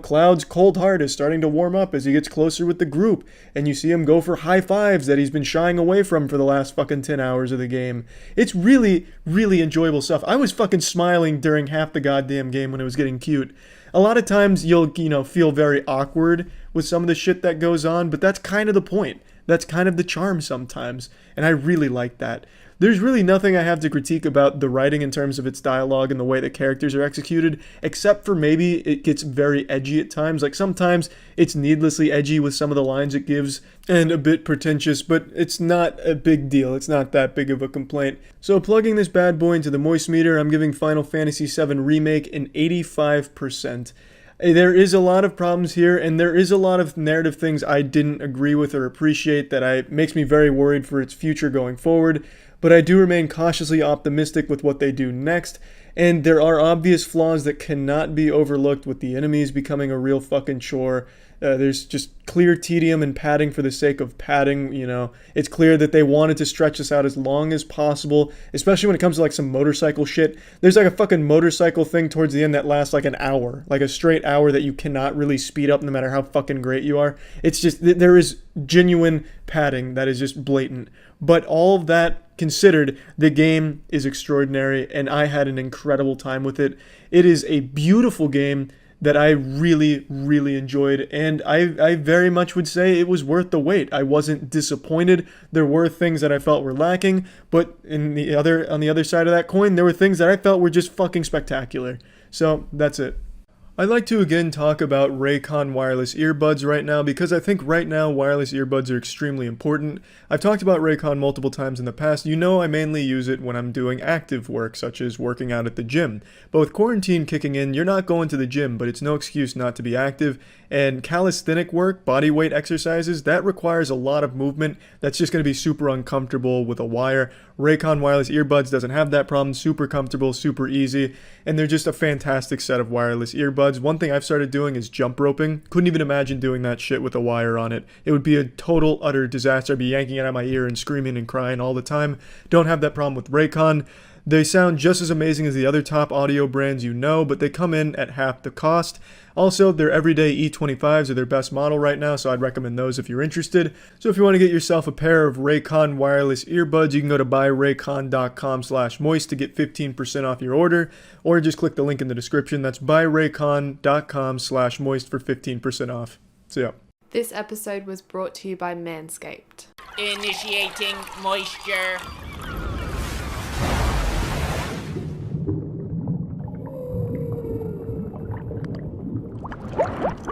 Speaker 2: Cloud's cold heart is starting to warm up as he gets closer with the group, and you see him go for high fives that he's been shying away from for the last fucking 10 hours of the game. It's really, really enjoyable stuff. I was fucking smiling during half the goddamn game when it was getting cute. A lot of times you'll, feel very awkward with some of the shit that goes on, but that's kind of the point. that's kind of the charm sometimes, and I really like that. There's really nothing I have to critique about the writing in terms of its dialogue and the way the characters are executed, except for maybe it gets very edgy at times. Like sometimes it's needlessly edgy with some of the lines it gives and a bit pretentious, but it's not a big deal. It's not that big of a complaint. So plugging this bad boy into the moist meter, I'm giving Final Fantasy VII Remake an 85%. There is a lot of problems here, and there is a lot of narrative things I didn't agree with or appreciate that makes me very worried for its future going forward. But I do remain cautiously optimistic with what they do next, and there are obvious flaws that cannot be overlooked with the enemies becoming a real fucking chore. There's just clear tedium and padding for the sake of padding, It's clear that they wanted to stretch this out as long as possible, especially when it comes to like some motorcycle shit. There's like a fucking motorcycle thing towards the end that lasts like an hour, like a straight hour that you cannot really speed up no matter how fucking great you are. It's just, there is genuine padding that is just blatant. But all of that considered, the game is extraordinary, and I had an incredible time with it. It is a beautiful game that I really, really enjoyed, and I very much would say it was worth the wait. I wasn't disappointed. There were things that I felt were lacking, but on the other side of that coin, there were things that I felt were just fucking spectacular. So that's it. I'd like to again talk about Raycon wireless earbuds right now because I think right now wireless earbuds are extremely important. I've talked about Raycon multiple times in the past. You know I mainly use it when I'm doing active work, such as working out at the gym. But with quarantine kicking in, you're not going to the gym, but it's no excuse not to be active. And calisthenic work, body weight exercises, that requires a lot of movement. That's just going to be super uncomfortable with a wire. Raycon wireless earbuds doesn't have that problem. Super comfortable, super easy, and they're just a fantastic set of wireless earbuds. One thing I've started doing is jump roping. Couldn't even imagine doing that shit with a wire on it. It would be a total, utter disaster. I'd be yanking it out of my ear and screaming and crying all the time. Don't have that problem with Raycon. They sound just as amazing as the other top audio brands you know, but they come in at half the cost. Also, their everyday E25s are their best model right now, so I'd recommend those if you're interested. So if you want to get yourself a pair of Raycon wireless earbuds, you can go to buyraycon.com/moist to get 15% off your order, or just click the link in the description. That's buyraycon.com/moist for 15% off. So yeah.
Speaker 4: This episode was brought to you by Manscaped.
Speaker 1: Initiating moisture.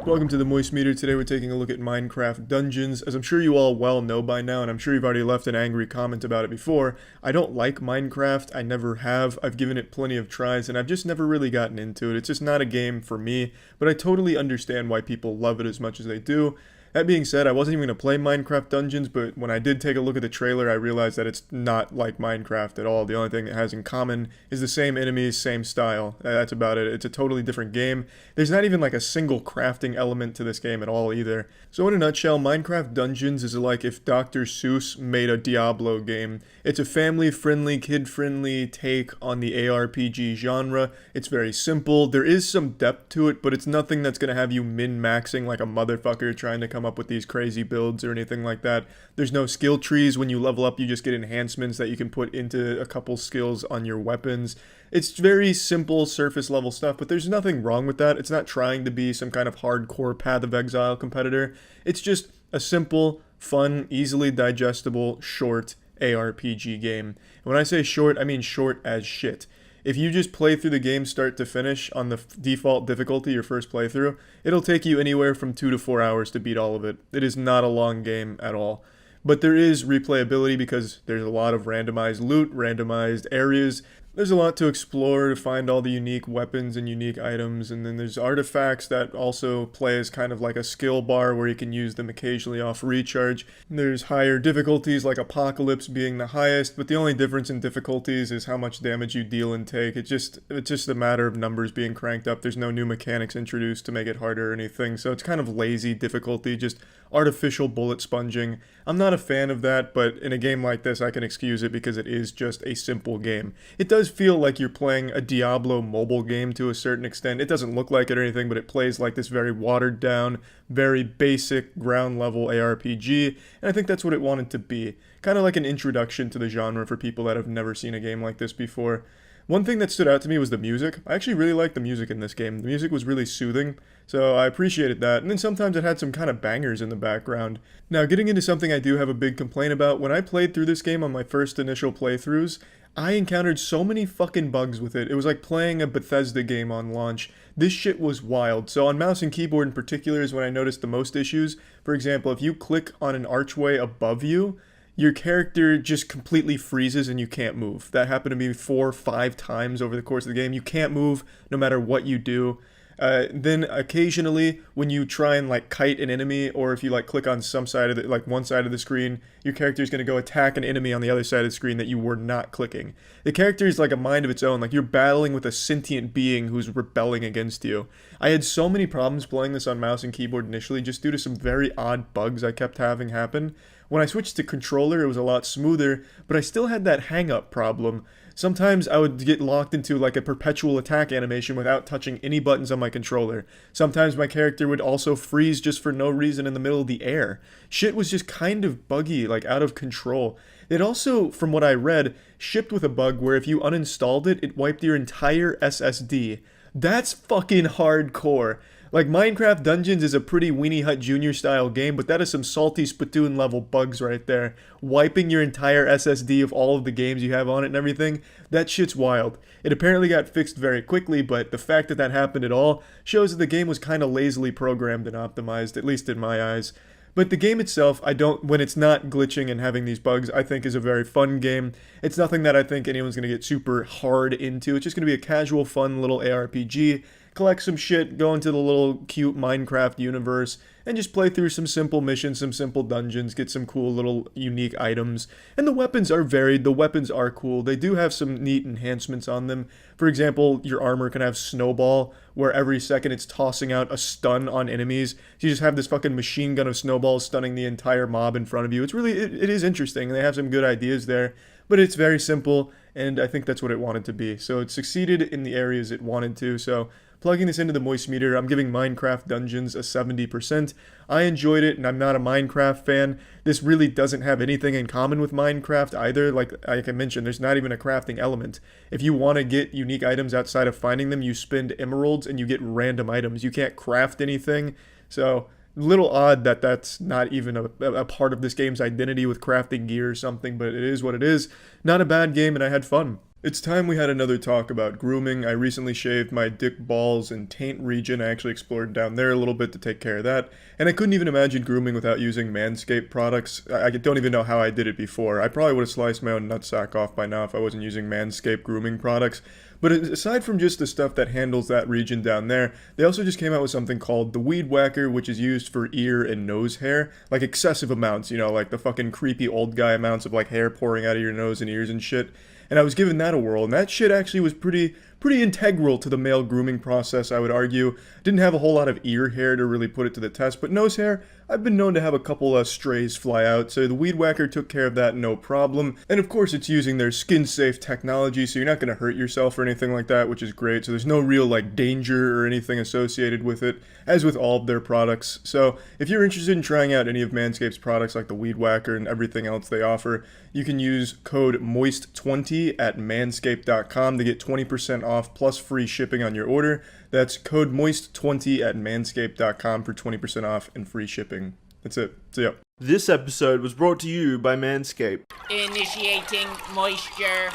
Speaker 2: Welcome to the Moist Meter. Today we're taking a look at Minecraft Dungeons. As I'm sure you all well know by now, and I'm sure you've already left an angry comment about it before, I don't like Minecraft. I never have. I've given it plenty of tries, and I've just never really gotten into it. It's just not a game for me, but I totally understand why people love it as much as they do. That being said, I wasn't even going to play Minecraft Dungeons, but when I did take a look at the trailer, I realized that it's not like Minecraft at all. The only thing it has in common is the same enemies, same style. That's about it. It's a totally different game. There's not even like a single crafting element to this game at all either. So in a nutshell, Minecraft Dungeons is like if Dr. Seuss made a Diablo game. It's a family-friendly, kid-friendly take on the ARPG genre. It's very simple. There is some depth to it, but it's nothing that's going to have you min-maxing like a motherfucker trying to come up with these crazy builds or anything like that. There's no skill trees. When you level up, you just get enhancements that you can put into a couple skills on your weapons. It's very simple surface level stuff, but there's nothing wrong with that. It's not trying to be some kind of hardcore Path of Exile competitor. It's just a simple, fun, easily digestible, short ARPG game. And when I say short, I mean short as shit. If you just play through the game start to finish on the default difficulty, your first playthrough, it'll take you anywhere from 2 to 4 hours to beat all of it. It is not a long game at all. But there is replayability because there's a lot of randomized loot, randomized areas. There's a lot to explore to find all the unique weapons and unique items, and then there's artifacts that also play as kind of like a skill bar where you can use them occasionally off recharge. There's higher difficulties like Apocalypse being the highest, but the only difference in difficulties is how much damage you deal and take. It's just a matter of numbers being cranked up. There's no new mechanics introduced to make it harder or anything, so it's kind of lazy difficulty, just artificial bullet sponging. I'm not a fan of that, but in a game like this I can excuse it because it is just a simple game. It does feel like you're playing a Diablo mobile game to a certain extent. It doesn't look like it or anything, but it plays like this very watered down, very basic ground level ARPG, and I think that's what it wanted to be. Kind of like an introduction to the genre for people that have never seen a game like this before. One thing that stood out to me was the music. I actually really liked the music in this game. The music was really soothing, so I appreciated that. And then sometimes it had some kind of bangers in the background. Now, getting into something I do have a big complaint about, when I played through this game on my first initial playthroughs, I encountered so many fucking bugs with it. It was like playing a Bethesda game on launch. This shit was wild. So on mouse and keyboard in particular is when I noticed the most issues. For example, if you click on an archway above you, your character just completely freezes and you can't move. That happened to me 4 or 5 times over the course of the game. You can't move no matter what you do. Then occasionally when you try and like kite an enemy, or if you like click on some side of the, like one side of the screen, your character is going to go attack an enemy on the other side of the screen that you were not clicking. The character is like a mind of its own, like you're battling with a sentient being who's rebelling against you. I had so many problems playing this on mouse and keyboard initially just due to some very odd bugs I kept having happen. When I switched to controller, it was a lot smoother, but I still had that hang-up problem. Sometimes I would get locked into like a perpetual attack animation without touching any buttons on my controller. Sometimes my character would also freeze just for no reason in the middle of the air. Shit was just kind of buggy, like out of control. It also, from what I read, shipped with a bug where if you uninstalled it, it wiped your entire SSD. That's fucking hardcore. Like, Minecraft Dungeons is a pretty Weenie Hut Jr. style game, but that is some salty Splatoon level bugs right there. Wiping your entire SSD of all of the games you have on it and everything, that shit's wild. It apparently got fixed very quickly, but the fact that that happened at all shows that the game was kind of lazily programmed and optimized, at least in my eyes. But the game itself, when it's not glitching and having these bugs, I think is a very fun game. It's nothing that I think anyone's going to get super hard into. It's just going to be a casual, fun little ARPG. Collect some shit, go into the little cute Minecraft universe, and just play through some simple missions, some simple dungeons, get some cool little unique items. And the weapons are varied, the weapons are cool. They do have some neat enhancements on them. For example, your armor can have Snowball, where every second it's tossing out a stun on enemies. So you just have this fucking machine gun of snowballs stunning the entire mob in front of you. It's really, it is interesting, and they have some good ideas there. But it's very simple, and I think that's what it wanted to be. So it succeeded in the areas it wanted to, so plugging this into the Moistcr, I'm giving Minecraft Dungeons a 70%. I enjoyed it, and I'm not a Minecraft fan. This really doesn't have anything in common with Minecraft either. Like I mentioned, there's not even a crafting element. If you want to get unique items outside of finding them, you spend emeralds and you get random items. You can't craft anything, so a little odd that that's not even a part of this game's identity with crafting gear or something, but it is what it is. Not a bad game, and I had fun. It's time we had another talk about grooming. I recently shaved my dick, balls, and taint region. I actually explored down there a little bit to take care of that. And I couldn't even imagine grooming without using Manscaped products. I don't even know how I did it before. I probably would have sliced my own nutsack off by now if I wasn't using Manscaped grooming products. But aside from just the stuff that handles that region down there, they also just came out with something called the Weed Whacker, which is used for ear and nose hair. Like excessive amounts, you know, like the fucking creepy old guy amounts of like hair pouring out of your nose and ears and shit. And I was giving that a whirl, and that shit actually was pretty integral to the male grooming process, I would argue. Didn't have a whole lot of ear hair to really put it to the test, but nose hair, I've been known to have a couple of strays fly out, so the Weed Whacker took care of that no problem. And of course it's using their skin-safe technology, so you're not going to hurt yourself or anything like that, which is great. So there's no real like danger or anything associated with it, as with all of their products. So if you're interested in trying out any of Manscaped's products like the Weed Whacker and everything else they offer, you can use code MOIST20 at manscaped.com to get 20% off plus free shipping on your order. That's code MOIST20 at manscaped.com for 20% off and free shipping. That's it. See ya.
Speaker 3: This episode was brought to you by Manscaped.
Speaker 1: Initiating moisture.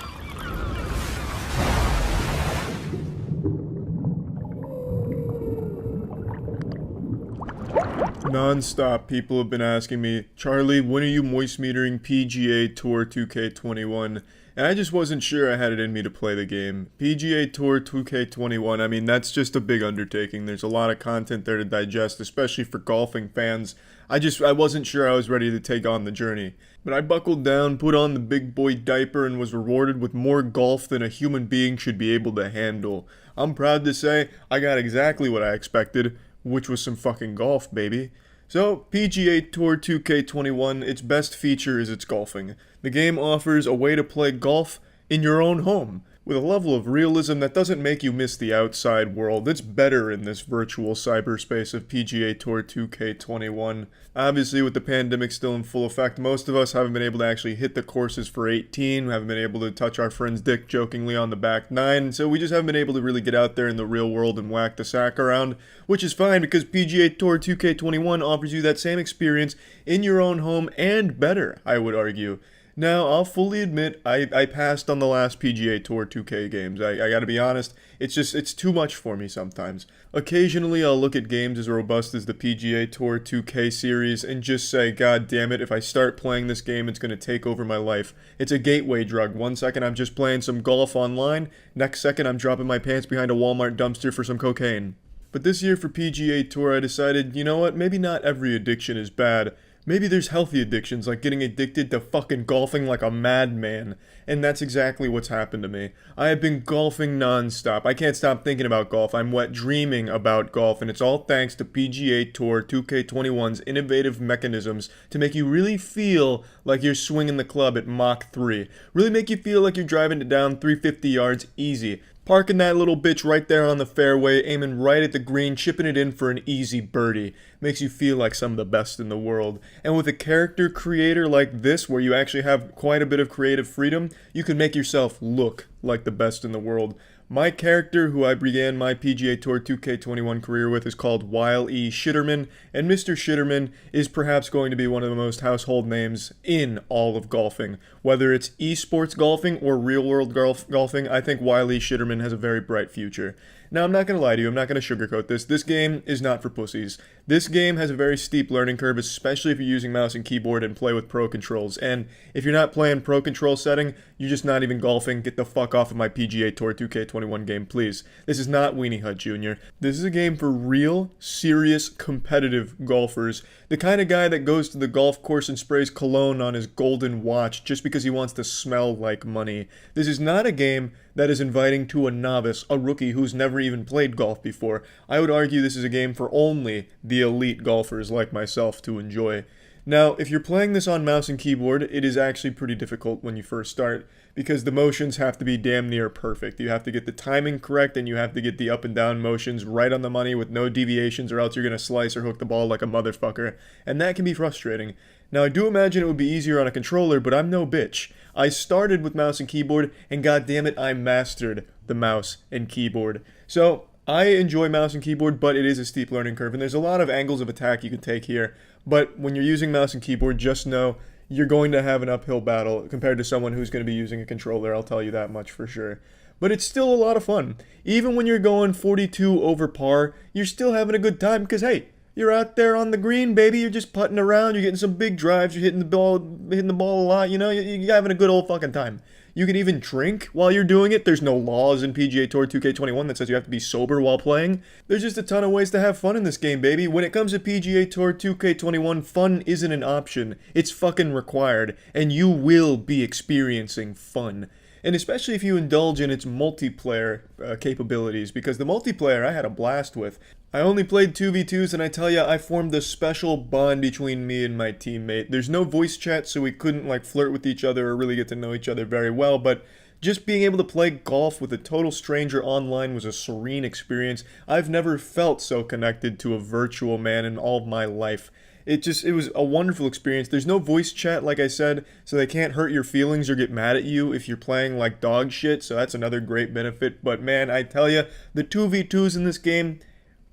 Speaker 2: Non-stop, people have been asking me, Charlie, when are you moist metering PGA Tour 2K21? And I just wasn't sure I had it in me to play the game. PGA Tour 2K21, I mean, that's just a big undertaking. There's a lot of content there to digest, especially for golfing fans. I wasn't sure I was ready to take on the journey. But I buckled down, put on the big boy diaper, and was rewarded with more golf than a human being should be able to handle. I'm proud to say I got exactly what I expected, which was some fucking golf, baby. So, PGA Tour 2K21, its best feature is its golfing. The game offers a way to play golf in your own home. with a level of realism that doesn't make you miss the outside world. It's better in this virtual cyberspace of PGA Tour 2K21. Obviously, with the pandemic still in full effect, most of us haven't been able to actually hit the courses for 18, haven't been able to touch our friend's dick jokingly on the back 9, so we just haven't been able to really get out there in the real world and whack the sack around, which is fine because PGA Tour 2K21 offers you that same experience in your own home and better, I would argue. Now, I'll fully admit, I passed on the last PGA Tour 2K games. I gotta be honest, it's too much for me sometimes. Occasionally, I'll look at games as robust as the PGA Tour 2K series and just say, God damn it, if I start playing this game, it's gonna take over my life. It's a gateway drug. One second I'm just playing some golf online, next second I'm dropping my pants behind a Walmart dumpster for some cocaine. But this year for PGA Tour, I decided, you know what, maybe not every addiction is bad. Maybe there's healthy addictions, like getting addicted to fucking golfing like a madman. And that's exactly what's happened to me. I have been golfing non-stop. I can't stop thinking about golf. I'm wet dreaming about golf, and it's all thanks to PGA Tour 2K21's innovative mechanisms to make you really feel like you're swinging the club at Mach 3. Really make you feel like you're driving it down 350 yards easy. Parking that little bitch right there on the fairway, aiming right at the green, chipping it in for an easy birdie. Makes you feel like some of the best in the world. And with a character creator like this, where you actually have quite a bit of creative freedom, you can make yourself look like the best in the world. My character, who I began my PGA Tour 2K21 career with, is called Weil E. Shitterman, and Mr. Shitterman is perhaps going to be one of the most household names in all of golfing. Whether it's esports golfing or real-world golfing, I think Weil E. Shitterman has a very bright future. Now, I'm not going to lie to you, I'm not going to sugarcoat this. This game is not for pussies. This game has a very steep learning curve, especially if you're using mouse and keyboard and play with pro controls. And if you're not playing pro control setting, you're just not even golfing. Get the fuck off of my PGA Tour 2K21 game, please. This is not Weenie Hut Jr. This is a game for real, serious, competitive golfers. The kind of guy that goes to the golf course and sprays cologne on his golden watch just because he wants to smell like money. This is not a game that is inviting to a novice, a rookie who's never even played golf before. I would argue this is a game for only the elite golfers like myself to enjoy. Now, if you're playing this on mouse and keyboard, it is actually pretty difficult when you first start, because the motions have to be damn near perfect. You have to get the timing correct, and you have to get the up and down motions right on the money with no deviations, or else you're going to slice or hook the ball like a motherfucker, and that can be frustrating. Now, I do imagine it would be easier on a controller, but I'm no bitch. I started with mouse and keyboard, and goddammit, I mastered the mouse and keyboard. So, I enjoy mouse and keyboard, but it is a steep learning curve, and there's a lot of angles of attack you can take here. But when you're using mouse and keyboard, just know you're going to have an uphill battle compared to someone who's going to be using a controller, I'll tell you that much for sure. But it's still a lot of fun. Even when you're going 42 over par, you're still having a good time because, hey, you're out there on the green, baby. You're just putting around. You're getting some big drives. You're hitting the ball a lot. You know, you're having a good old fucking time. You can even drink while you're doing it. There's no laws in PGA Tour 2K21 that says you have to be sober while playing. There's just a ton of ways to have fun in this game, baby. When it comes to PGA Tour 2K21, fun isn't an option. It's fucking required, and you will be experiencing fun. And especially if you indulge in its multiplayer capabilities, because the multiplayer I had a blast with. I only played 2v2s, and I tell ya, I formed a special bond between me and my teammate. There's no voice chat, so we couldn't flirt with each other or really get to know each other very well, but just being able to play golf with a total stranger online was a serene experience. I've never felt so connected to a virtual man in all of my life. It was a wonderful experience. There's no voice chat, like I said, so they can't hurt your feelings or get mad at you if you're playing like dog shit, so that's another great benefit. But man, I tell ya, the 2v2s in this game,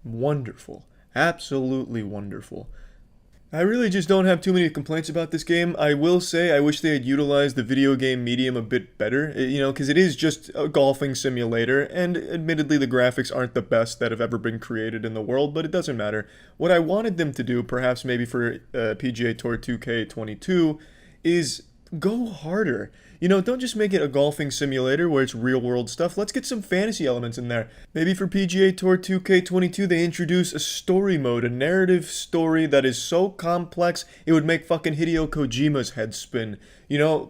Speaker 2: wonderful. Absolutely wonderful. I really just don't have too many complaints about this game. I will say I wish they had utilized the video game medium a bit better, because it is just a golfing simulator, and admittedly the graphics aren't the best that have ever been created in the world, but it doesn't matter. What I wanted them to do, perhaps maybe for PGA Tour 2K22, is go harder. Don't just make it a golfing simulator where it's real world stuff. Let's get some fantasy elements in there. Maybe for PGA Tour 2K22 they introduce a story mode, a narrative story that is so complex it would make fucking Hideo Kojima's head spin.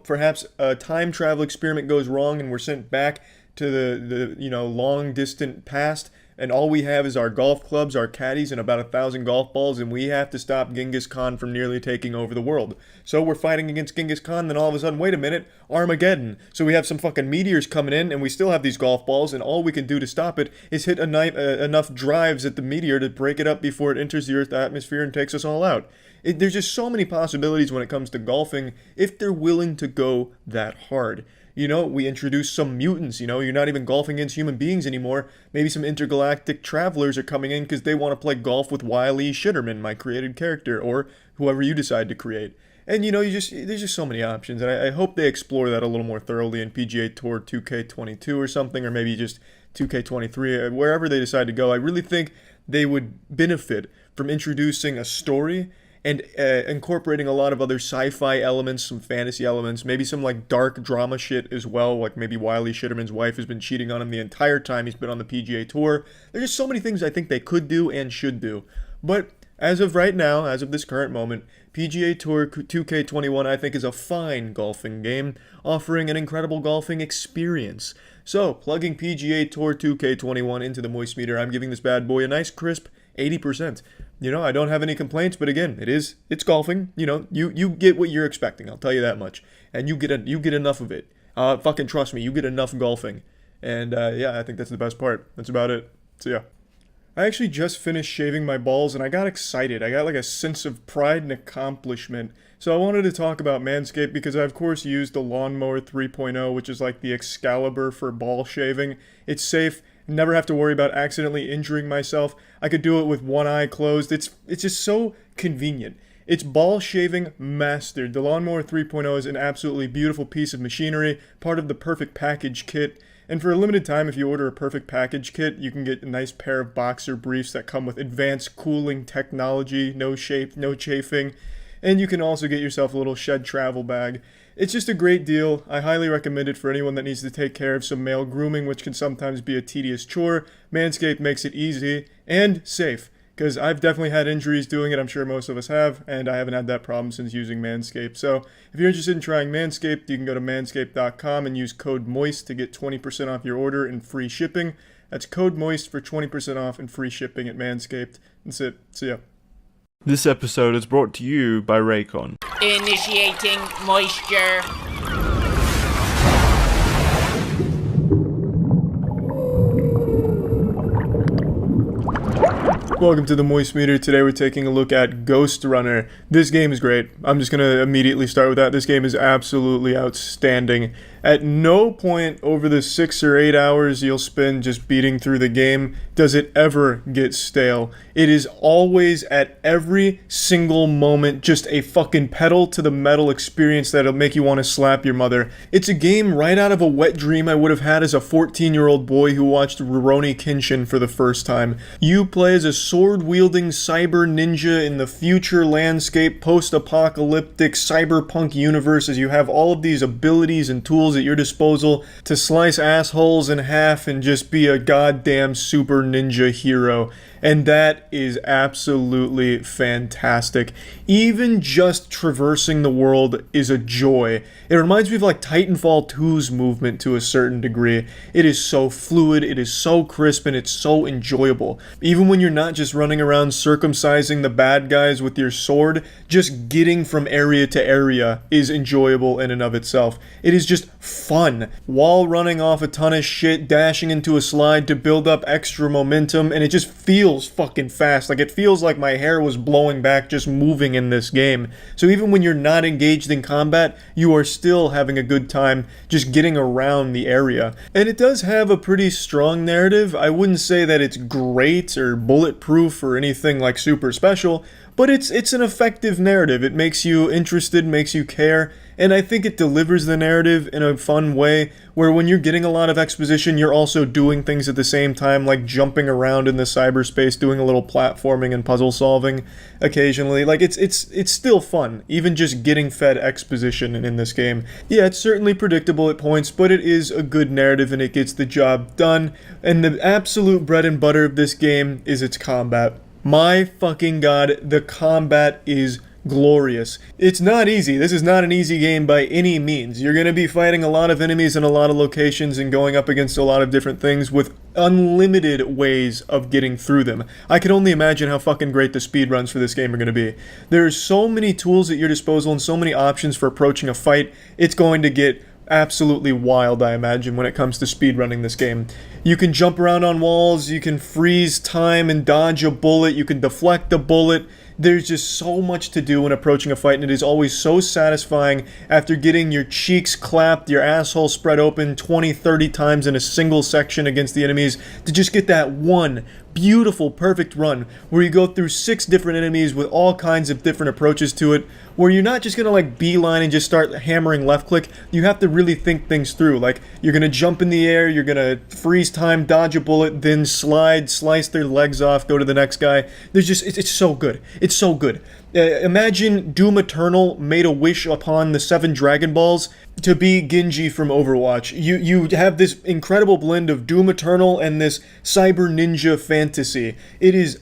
Speaker 2: Perhaps a time travel experiment goes wrong and we're sent back to the long distant past, and all we have is our golf clubs, our caddies, and about 1,000 golf balls, and we have to stop Genghis Khan from nearly taking over the world. So we're fighting against Genghis Khan, then all of a sudden, wait a minute, Armageddon. So we have some fucking meteors coming in, and we still have these golf balls, and all we can do to stop it is hit enough drives at the meteor to break it up before it enters the Earth's atmosphere and takes us all out. There's just so many possibilities when it comes to golfing if they're willing to go that hard. We introduce some mutants, you're not even golfing against human beings anymore. Maybe some intergalactic travelers are coming in because they want to play golf with Wile E. Shitterman, my created character, or whoever you decide to create. And there's just so many options, and I hope they explore that a little more thoroughly in PGA Tour 2K22 or something, or maybe just 2K23, wherever they decide to go. I really think they would benefit from introducing a story and incorporating a lot of other sci-fi elements, some fantasy elements, maybe some like dark drama shit as well, like maybe Wile E. Shitterman's wife has been cheating on him the entire time he's been on the PGA Tour. There's just so many things I think they could do and should do. But as of right now, as of this current moment, PGA Tour 2K21 I think is a fine golfing game, offering an incredible golfing experience. So, plugging PGA Tour 2K21 into the Moist meter, I'm giving this bad boy a nice crisp 80%. I don't have any complaints, but again, it's golfing. You get what you're expecting, I'll tell you that much. And you get enough of it. Fucking trust me, you get enough golfing. And yeah, I think that's the best part. That's about it. So yeah. I actually just finished shaving my balls and I got excited. I got like a sense of pride and accomplishment. So I wanted to talk about Manscaped because I of course used the Lawnmower 3.0, which is like the Excalibur for ball shaving. It's safe. Never have to worry about accidentally injuring myself. I could do it with one eye closed. It's just so convenient. It's ball shaving mastered. The Lawnmower 3.0 is an absolutely beautiful piece of machinery, part of the Perfect Package kit. And for a limited time, if you order a Perfect Package kit, you can get a nice pair of boxer briefs that come with advanced cooling technology, no chafing. And you can also get yourself a little shed travel bag. It's just a great deal. I highly recommend it for anyone that needs to take care of some male grooming, which can sometimes be a tedious chore. Manscaped makes it easy and safe, because I've definitely had injuries doing it. I'm sure most of us have, and I haven't had that problem since using Manscaped. So if you're interested in trying Manscaped, you can go to manscaped.com and use code MOIST to get 20% off your order and free shipping. That's code MOIST for 20% off and free shipping at Manscaped. That's it. So yeah.
Speaker 3: This episode is brought to you by Raycon.
Speaker 1: Initiating moisture.
Speaker 2: Welcome to the Moist Meter. Today we're taking a look at Ghost Runner. This game is great. I'm just going to immediately start with that. This game is absolutely outstanding. At no point over the 6 or 8 hours you'll spend just beating through the game does it ever get stale. It is always at every single moment just a fucking pedal to the metal experience that'll make you want to slap your mother. It's a game right out of a wet dream I would have had as a 14-year-old boy who watched Rurouni Kenshin for the first time. You play as a sword-wielding cyber ninja in the future landscape, post-apocalyptic cyberpunk universe, as you have all of these abilities and tools at your disposal to slice assholes in half and just be a goddamn super ninja hero. And that is absolutely fantastic. Even just traversing the world is a joy. It reminds me of like Titanfall 2's movement to a certain degree. It is so fluid, it is so crisp, and it's so enjoyable. Even when you're not just running around circumcising the bad guys with your sword, just getting from area to area is enjoyable in and of itself. It is just fun. Wall running off a ton of shit, dashing into a slide to build up extra momentum, and it just feels fucking fast. Like, it feels like my hair was blowing back just moving in this game. So even when you're not engaged in combat, you are still having a good time just getting around the area. And it does have a pretty strong narrative. I wouldn't say that it's great or bulletproof or anything like super special, but it's an effective narrative. It makes you interested, makes you care, and I think it delivers the narrative in a fun way where when you're getting a lot of exposition, you're also doing things at the same time, like jumping around in the cyberspace, doing a little platforming and puzzle solving occasionally. Like, it's still fun, even just getting fed exposition in this game. Yeah, it's certainly predictable at points, but it is a good narrative and it gets the job done. And the absolute bread and butter of this game is its combat. My fucking god, the combat is glorious. It's not easy. This is not an easy game by any means. You're going to be fighting a lot of enemies in a lot of locations and going up against a lot of different things with unlimited ways of getting through them. I can only imagine how fucking great the speedruns for this game are going to be. There's so many tools at your disposal and so many options for approaching a fight. It's going to get absolutely wild, I imagine, when it comes to speedrunning this game. You can jump around on walls, you can freeze time and dodge a bullet, you can deflect a bullet. There's just so much to do when approaching a fight, and it is always so satisfying after getting your cheeks clapped, your asshole spread open 20, 30 times in a single section against the enemies, to just get that one beautiful, perfect run where you go through 6 different enemies with all kinds of different approaches to it, where you're not just gonna like beeline and just start hammering left click. You have to really think things through. Like, you're gonna jump in the air, you're gonna freeze time, dodge a bullet, then slide, slice their legs off, go to the next guy. There's just, it's so good. It's so good. Imagine Doom Eternal made a wish upon the 7 Dragon Balls to be Genji from Overwatch. You have this incredible blend of Doom Eternal and this cyber ninja fantasy. It is,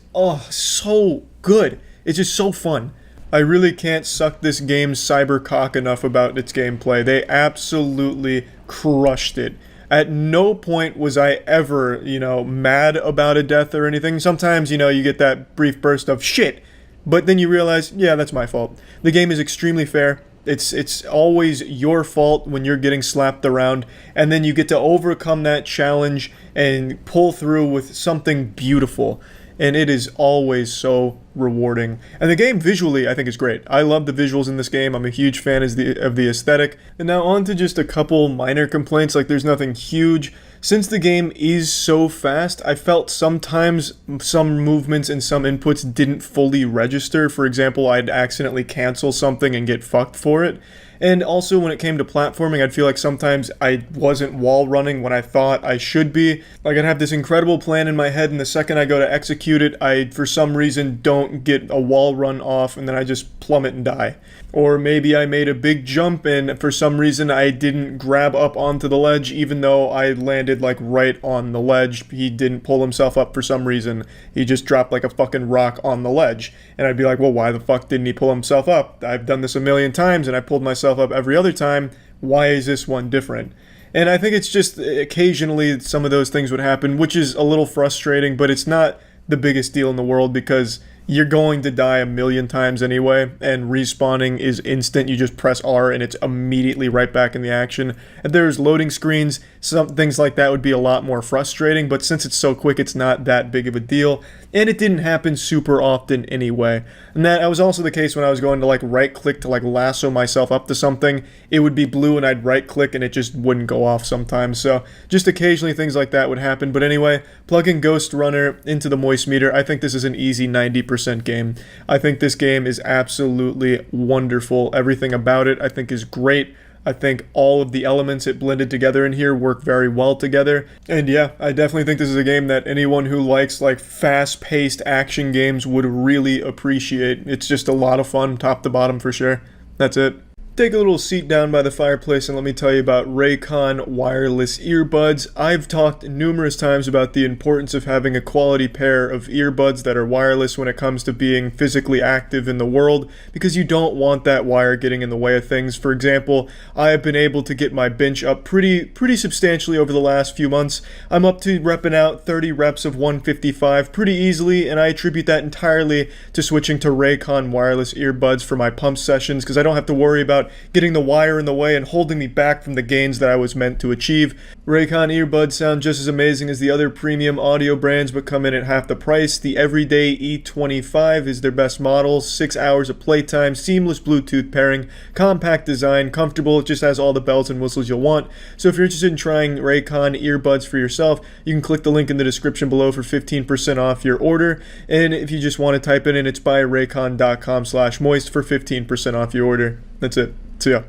Speaker 2: so good. It's just so fun. I really can't suck this game's cyber cock enough about its gameplay. They absolutely crushed it. At no point was I ever, mad about a death or anything. Sometimes, you get that brief burst of shit. But then you realize, yeah, that's my fault. The game is extremely fair. It's always your fault when you're getting slapped around, and then you get to overcome that challenge and pull through with something beautiful. And it is always so rewarding. And the game visually, I think, is great. I love the visuals in this game. I'm a huge fan of the aesthetic. And now on to just a couple minor complaints, like there's nothing huge. Since the game is so fast, I felt sometimes some movements and some inputs didn't fully register. For example, I'd accidentally cancel something and get fucked for it. And also when it came to platforming, I'd feel like sometimes I wasn't wall running when I thought I should be. Like, I'd have this incredible plan in my head, and the second I go to execute it, I, for some reason, don't get a wall run off, and then I just plummet and die. Or maybe I made a big jump, and for some reason I didn't grab up onto the ledge, even though I landed, like, right on the ledge. He didn't pull himself up for some reason. He just dropped like a fucking rock on the ledge. And I'd be like, well, why the fuck didn't he pull himself up? I've done this a million times, and I pulled myself up every other time. Why is this one different? And I think it's just occasionally some of those things would happen, which is a little frustrating, but it's not the biggest deal in the world because you're going to die a million times anyway, and respawning is instant. You just press R and it's immediately right back in the action. If there's loading screens, some things like that would be a lot more frustrating, but since it's so quick, it's not that big of a deal. And it didn't happen super often anyway. And that was also the case when I was going to like right click to like lasso myself up to something. It would be blue and I'd right click and it just wouldn't go off sometimes. So just occasionally things like that would happen. But anyway, plugging Ghost Runner into the Moistcr1tikal, I think this is an easy 90% game. I think this game is absolutely wonderful. Everything about it I think is great. I think all of the elements it blended together in here work very well together. And yeah, I definitely think this is a game that anyone who likes like fast-paced action games would really appreciate. It's just a lot of fun, top to bottom for sure. That's it. Take a little seat down by the fireplace and let me tell you about Raycon wireless earbuds. I've talked numerous times about the importance of having a quality pair of earbuds that are wireless when it comes to being physically active in the world, because you don't want that wire getting in the way of things. For example, I have been able to get my bench up pretty substantially over the last few months. I'm up to repping out 30 reps of 155 pretty easily, and I attribute that entirely to switching to Raycon wireless earbuds for my pump sessions, because I don't have to worry about getting the wire in the way and holding me back from the gains that I was meant to achieve. Raycon earbuds sound just as amazing as the other premium audio brands, but come in at half the price. The Everyday E25 is their best model, 6 hours of playtime, seamless Bluetooth pairing, compact design, comfortable, it just has all the bells and whistles you'll want. So if you're interested in trying Raycon earbuds for yourself, you can click the link in the description below for 15% off your order. And if you just want to type it in, it's buyraycon.com/moist for 15% off your order. That's it. See ya.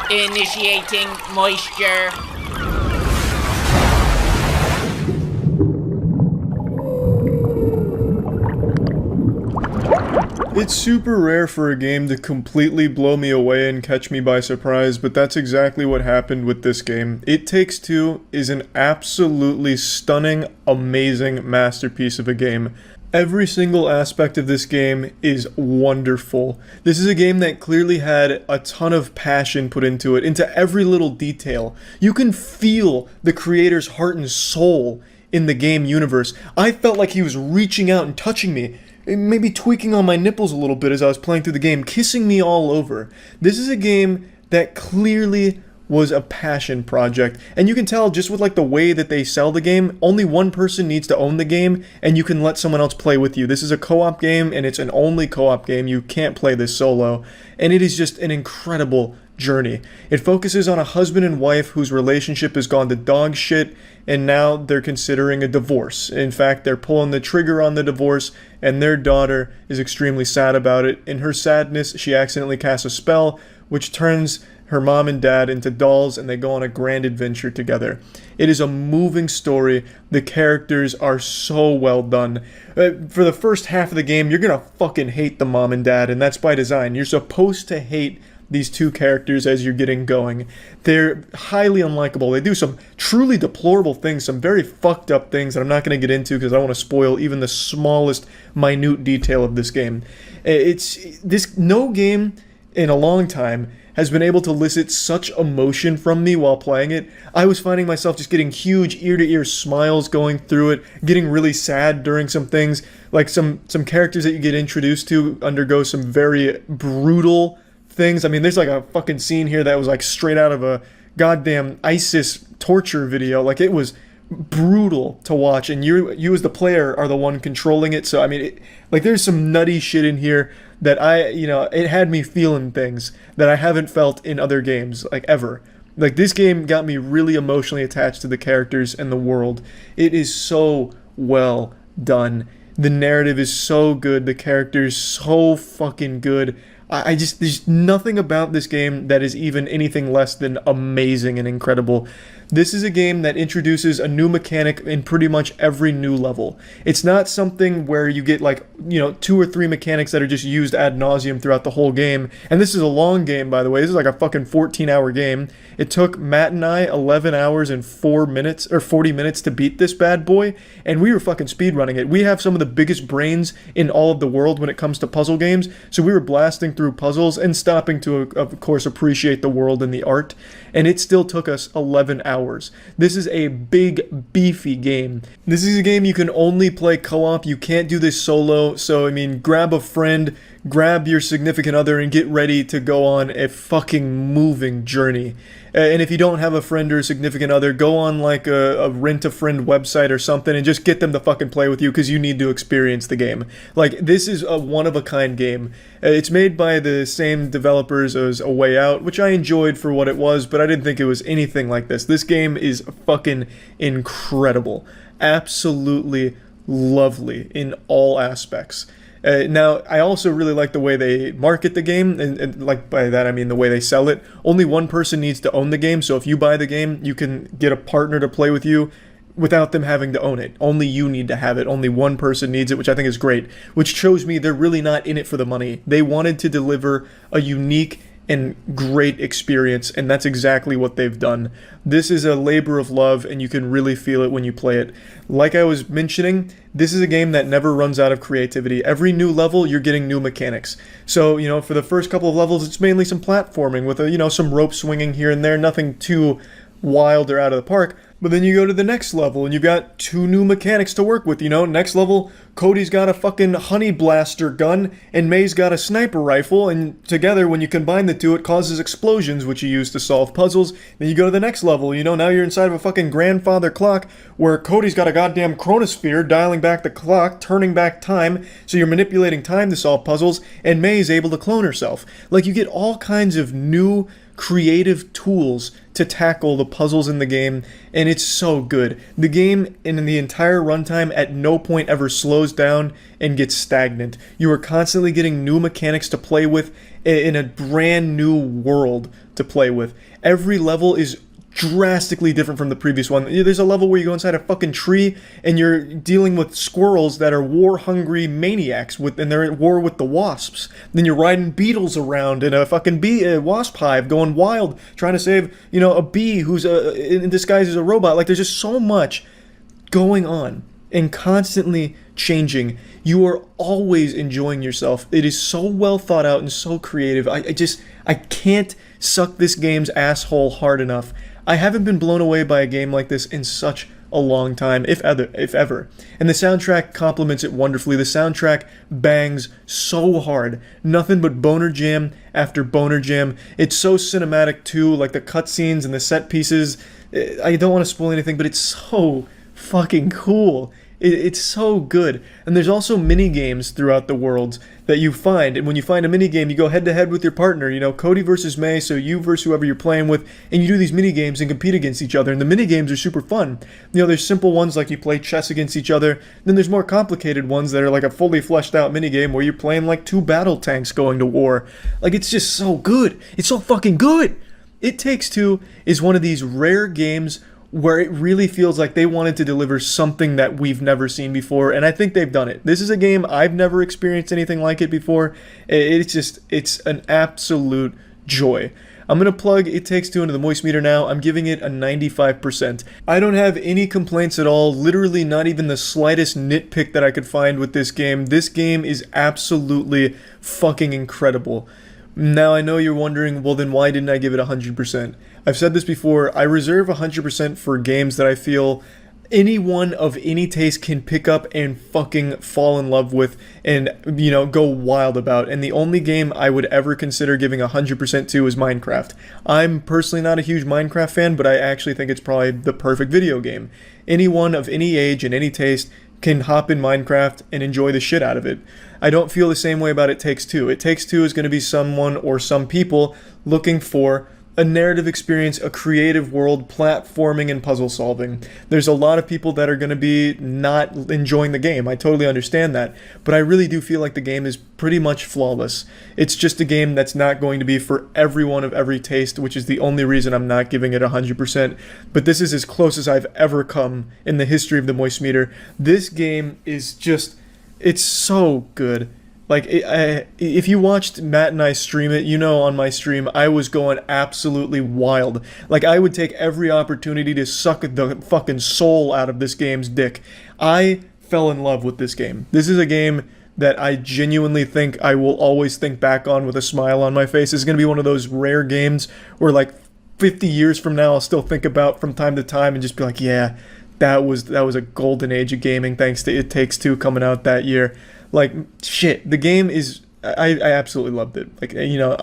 Speaker 1: Initiating moisture.
Speaker 2: It's super rare for a game to completely blow me away and catch me by surprise, but that's exactly what happened with this game. It Takes Two is an absolutely stunning, amazing masterpiece of a game. Every single aspect of this game is wonderful. This is a game that clearly had a ton of passion put into it, into every little detail. You can feel the creator's heart and soul in the game universe. I felt like he was reaching out and touching me, maybe tweaking on my nipples a little bit as I was playing through the game, kissing me all over. This is a game that clearly was a passion project, and you can tell just with like the way that they sell the game, only one person needs to own the game and you can let someone else play with you. This is a co-op game, and it's an only co-op game. You can't play this solo, and it is just an incredible journey. It focuses on a husband and wife whose relationship has gone to dog shit, and now they're considering a divorce. In fact, they're pulling the trigger on the divorce, and their daughter is extremely sad about it. In her sadness, she accidentally casts a spell which turns her mom and dad into dolls, and they go on a grand adventure together. It is a moving story. The characters are so well done. For the first half of the game, you're gonna fucking hate the mom and dad, and that's by design. You're supposed to hate these two characters as you're getting going. They're highly unlikable. They do some truly deplorable things, some very fucked up things that I'm not going to get into because I don't want to spoil even the smallest minute detail of this game. No game in a long time has been able to elicit such emotion from me while playing it. I was finding myself just getting huge ear-to-ear smiles going through it, getting really sad during some things, like some characters that you get introduced to undergo some very brutal things. I mean, there's like a fucking scene here that was like straight out of a goddamn ISIS torture video. Like, it was brutal to watch, and you as the player are the one controlling it. So I mean, there's some nutty shit in here that it had me feeling things that I haven't felt in other games, like, ever. Like, this game got me really emotionally attached to the characters and the world. It is so well done. The narrative is so good. The characters so fucking good. There's nothing about this game that is even anything less than amazing and incredible. This is a game that introduces a new mechanic in pretty much every new level. It's not something where you get 2 or 3 mechanics that are just used ad nauseum throughout the whole game. And this is a long game, by the way. This is like a fucking 14-hour game. It took Matt and I 11 hours and 4 minutes or 40 minutes to beat this bad boy, and we were fucking speedrunning it. We have some of the biggest brains in all of the world when it comes to puzzle games, so we were blasting through puzzles and stopping to, of course, appreciate the world and the art, and it still took us 11 hours. This is a big, beefy game. This is a game you can only play co-op. You can't do this solo, so I mean, grab a friend, grab your significant other, and get ready to go on a fucking moving journey. And if you don't have a friend or a significant other, go on like a rent-a-friend website or something and just get them to fucking play with you, because you need to experience the game. Like, this is a one-of-a-kind game. It's made by the same developers as A Way Out, which I enjoyed for what it was, but I didn't think it was anything like this. This game is fucking incredible. Absolutely lovely in all aspects. Now, I also really like the way they market the game, and like by that I mean the way they sell it. Only one person needs to own the game, so if you buy the game, you can get a partner to play with you without them having to own it. Only you need to have it. Only one person needs it, which I think is great, which shows me they're really not in it for the money. They wanted to deliver a unique and great experience, and that's exactly what they've done. This is a labor of love, and you can really feel it when you play it. Like I was mentioning, this is a game that never runs out of creativity. Every new level, you're getting new mechanics. So, for the first couple of levels, it's mainly some platforming with some rope swinging here and there, nothing too wild or out of the park. But then you go to the next level and you've got 2 new mechanics to work with. Next level, Cody's got a fucking honey blaster gun and May's got a sniper rifle, and together, when you combine the two, it causes explosions, which you use to solve puzzles. Then you go to the next level, now you're inside of a fucking grandfather clock where Cody's got a goddamn chronosphere dialing back the clock, turning back time, so you're manipulating time to solve puzzles, and May's able to clone herself. Like, you get all kinds of new creative tools to tackle the puzzles in the game, and it's so good. The game in the entire runtime at no point ever slows down and gets stagnant. You are constantly getting new mechanics to play with in a brand new world to play with. Every level is drastically different from the previous one. There's a level where you go inside a fucking tree and you're dealing with squirrels that are war-hungry maniacs and they're at war with the wasps. Then you're riding beetles around in a fucking wasp hive, going wild, trying to save, a bee who's in disguise as a robot. Like, there's just so much going on and constantly changing. You are always enjoying yourself. It is so well thought out and so creative. I can't suck this game's asshole hard enough. I haven't been blown away by a game like this in such a long time, if ever. And the soundtrack complements it wonderfully. The soundtrack bangs so hard. Nothing but boner jam after boner jam. It's so cinematic too, like the cutscenes and the set pieces. I don't want to spoil anything, but it's so fucking cool. It's so good. And there's also mini games throughout the world that you find. And when you find a mini game, you go head to head with your partner. You know, Cody versus May, so you versus whoever you're playing with, and you do these mini games and compete against each other. And the mini games are super fun. You know, there's simple ones like you play chess against each other. Then there's more complicated ones that are like a fully fleshed out mini game where you're playing like 2 battle tanks going to war. Like, it's just so good. It's so fucking good. It Takes Two is one of these rare games where it really feels like they wanted to deliver something that we've never seen before, and I think they've done it. This is a game I've never experienced anything like it before. It's an absolute joy. I'm going to plug It Takes Two into the Moistcr now. I'm giving it a 95%. I don't have any complaints at all, literally not even the slightest nitpick that I could find with this game. This game is absolutely fucking incredible. Now, I know you're wondering, well, then why didn't I give it 100%? I've said this before, I reserve 100% for games that I feel anyone of any taste can pick up and fucking fall in love with and, you know, go wild about. And the only game I would ever consider giving 100% to is Minecraft. I'm personally not a huge Minecraft fan, but I actually think it's probably the perfect video game. Anyone of any age and any taste can hop in Minecraft and enjoy the shit out of it. I don't feel the same way about It Takes Two. It Takes Two is going to be someone or some people looking for a narrative experience, a creative world, platforming, and puzzle solving. There's a lot of people that are going to be not enjoying the game. I totally understand that. But I really do feel like the game is pretty much flawless. It's just a game that's not going to be for everyone of every taste, which is the only reason I'm not giving it 100%. But this is as close as I've ever come in the history of the Moistcr. This game is just, it's so good. Like, if you watched Matt and I stream it, you know on my stream, I was going absolutely wild. Like, I would take every opportunity to suck the fucking soul out of this game's dick. I fell in love with this game. This is a game that I genuinely think I will always think back on with a smile on my face. It's going to be one of those rare games where, like, 50 years from now, I'll still think about from time to time and just be like, yeah, that was a golden age of gaming thanks to It Takes Two coming out that year. Like, shit, the game is, I absolutely loved it. Like, you know,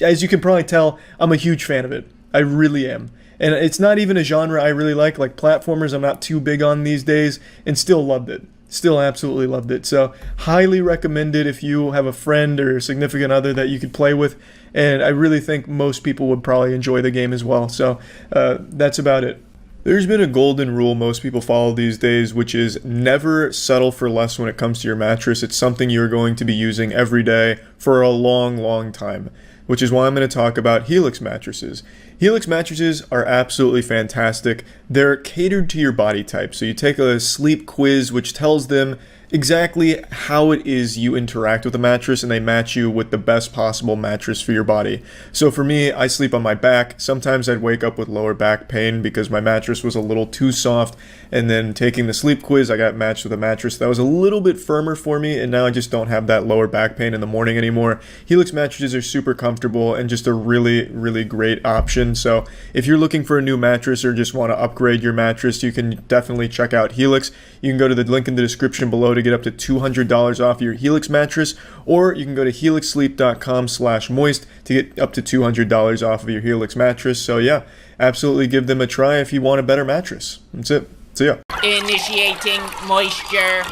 Speaker 2: as you can probably tell, I'm a huge fan of it. I really am. And it's not even a genre I really like platformers I'm not too big on these days, and still loved it. Still absolutely loved it. So, highly recommend it if you have a friend or a significant other that you could play with, and I really think most people would probably enjoy the game as well. So, that's about it. There's been a golden rule most people follow these days, which is never settle for less when it comes to your mattress. It's something you're going to be using every day for a long, long time, which is why I'm going to talk about Helix mattresses. Helix mattresses are absolutely fantastic. They're catered to your body type. So you take a sleep quiz, which tells them exactly how it is you interact with the mattress, and they match you with the best possible mattress for your body. So for me, I sleep on my back. Sometimes I'd wake up with lower back pain because my mattress was a little too soft, and then taking the sleep quiz, I got matched with a mattress that was a little bit firmer for me, and now I just don't have that lower back pain in the morning anymore. Helix mattresses are super comfortable and just a really, really great option. So if you're looking for a new mattress or just want to upgrade your mattress, you can definitely check out Helix. You can go to the link in the description below to get up to $200 off your Helix mattress, or you can go to helixsleep.com/moist to get up to $200 off of your Helix mattress. So yeah, absolutely give them a try if you want a better mattress. That's it. See ya.
Speaker 1: Initiating moisture.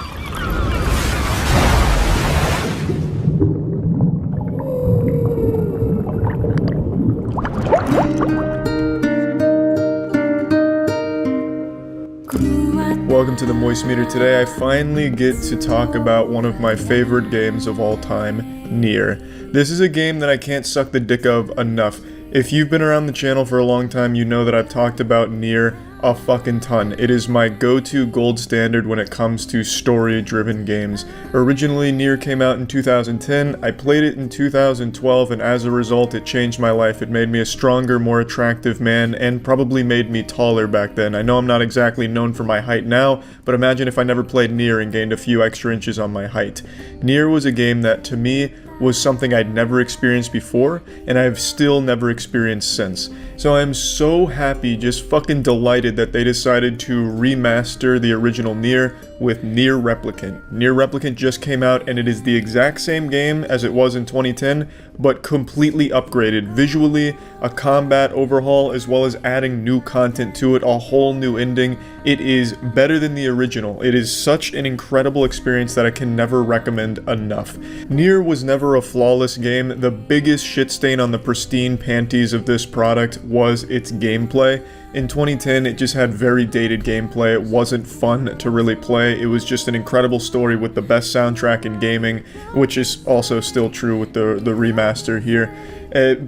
Speaker 2: Welcome to the Moistcr. Today I finally get to talk about one of my favorite games of all time, Nier. This is a game that I can't suck the dick of enough. If you've been around the channel for a long time, you know that I've talked about Nier a fucking ton. It is my go-to gold standard when it comes to story-driven games. Originally, Nier came out in 2010, I played it in 2012, and as a result, it changed my life. It made me a stronger, more attractive man, and probably made me taller back then. I know I'm not exactly known for my height now, but imagine if I never played Nier and gained a few extra inches on my height. Nier was a game that, to me, was something I'd never experienced before, and I've still never experienced since. So I'm so happy, just fucking delighted that they decided to remaster the original Nier with Nier Replicant. Nier Replicant just came out, and it is the exact same game as it was in 2010, but completely upgraded. Visually, a combat overhaul, as well as adding new content to it, a whole new ending. It is better than the original. It is such an incredible experience that I can never recommend enough. Nier was never a flawless game. The biggest shit stain on the pristine panties of this product was its gameplay. In 2010, it just had very dated gameplay. It wasn't fun to really play. It was just an incredible story with the best soundtrack in gaming, which is also still true with the remaster here.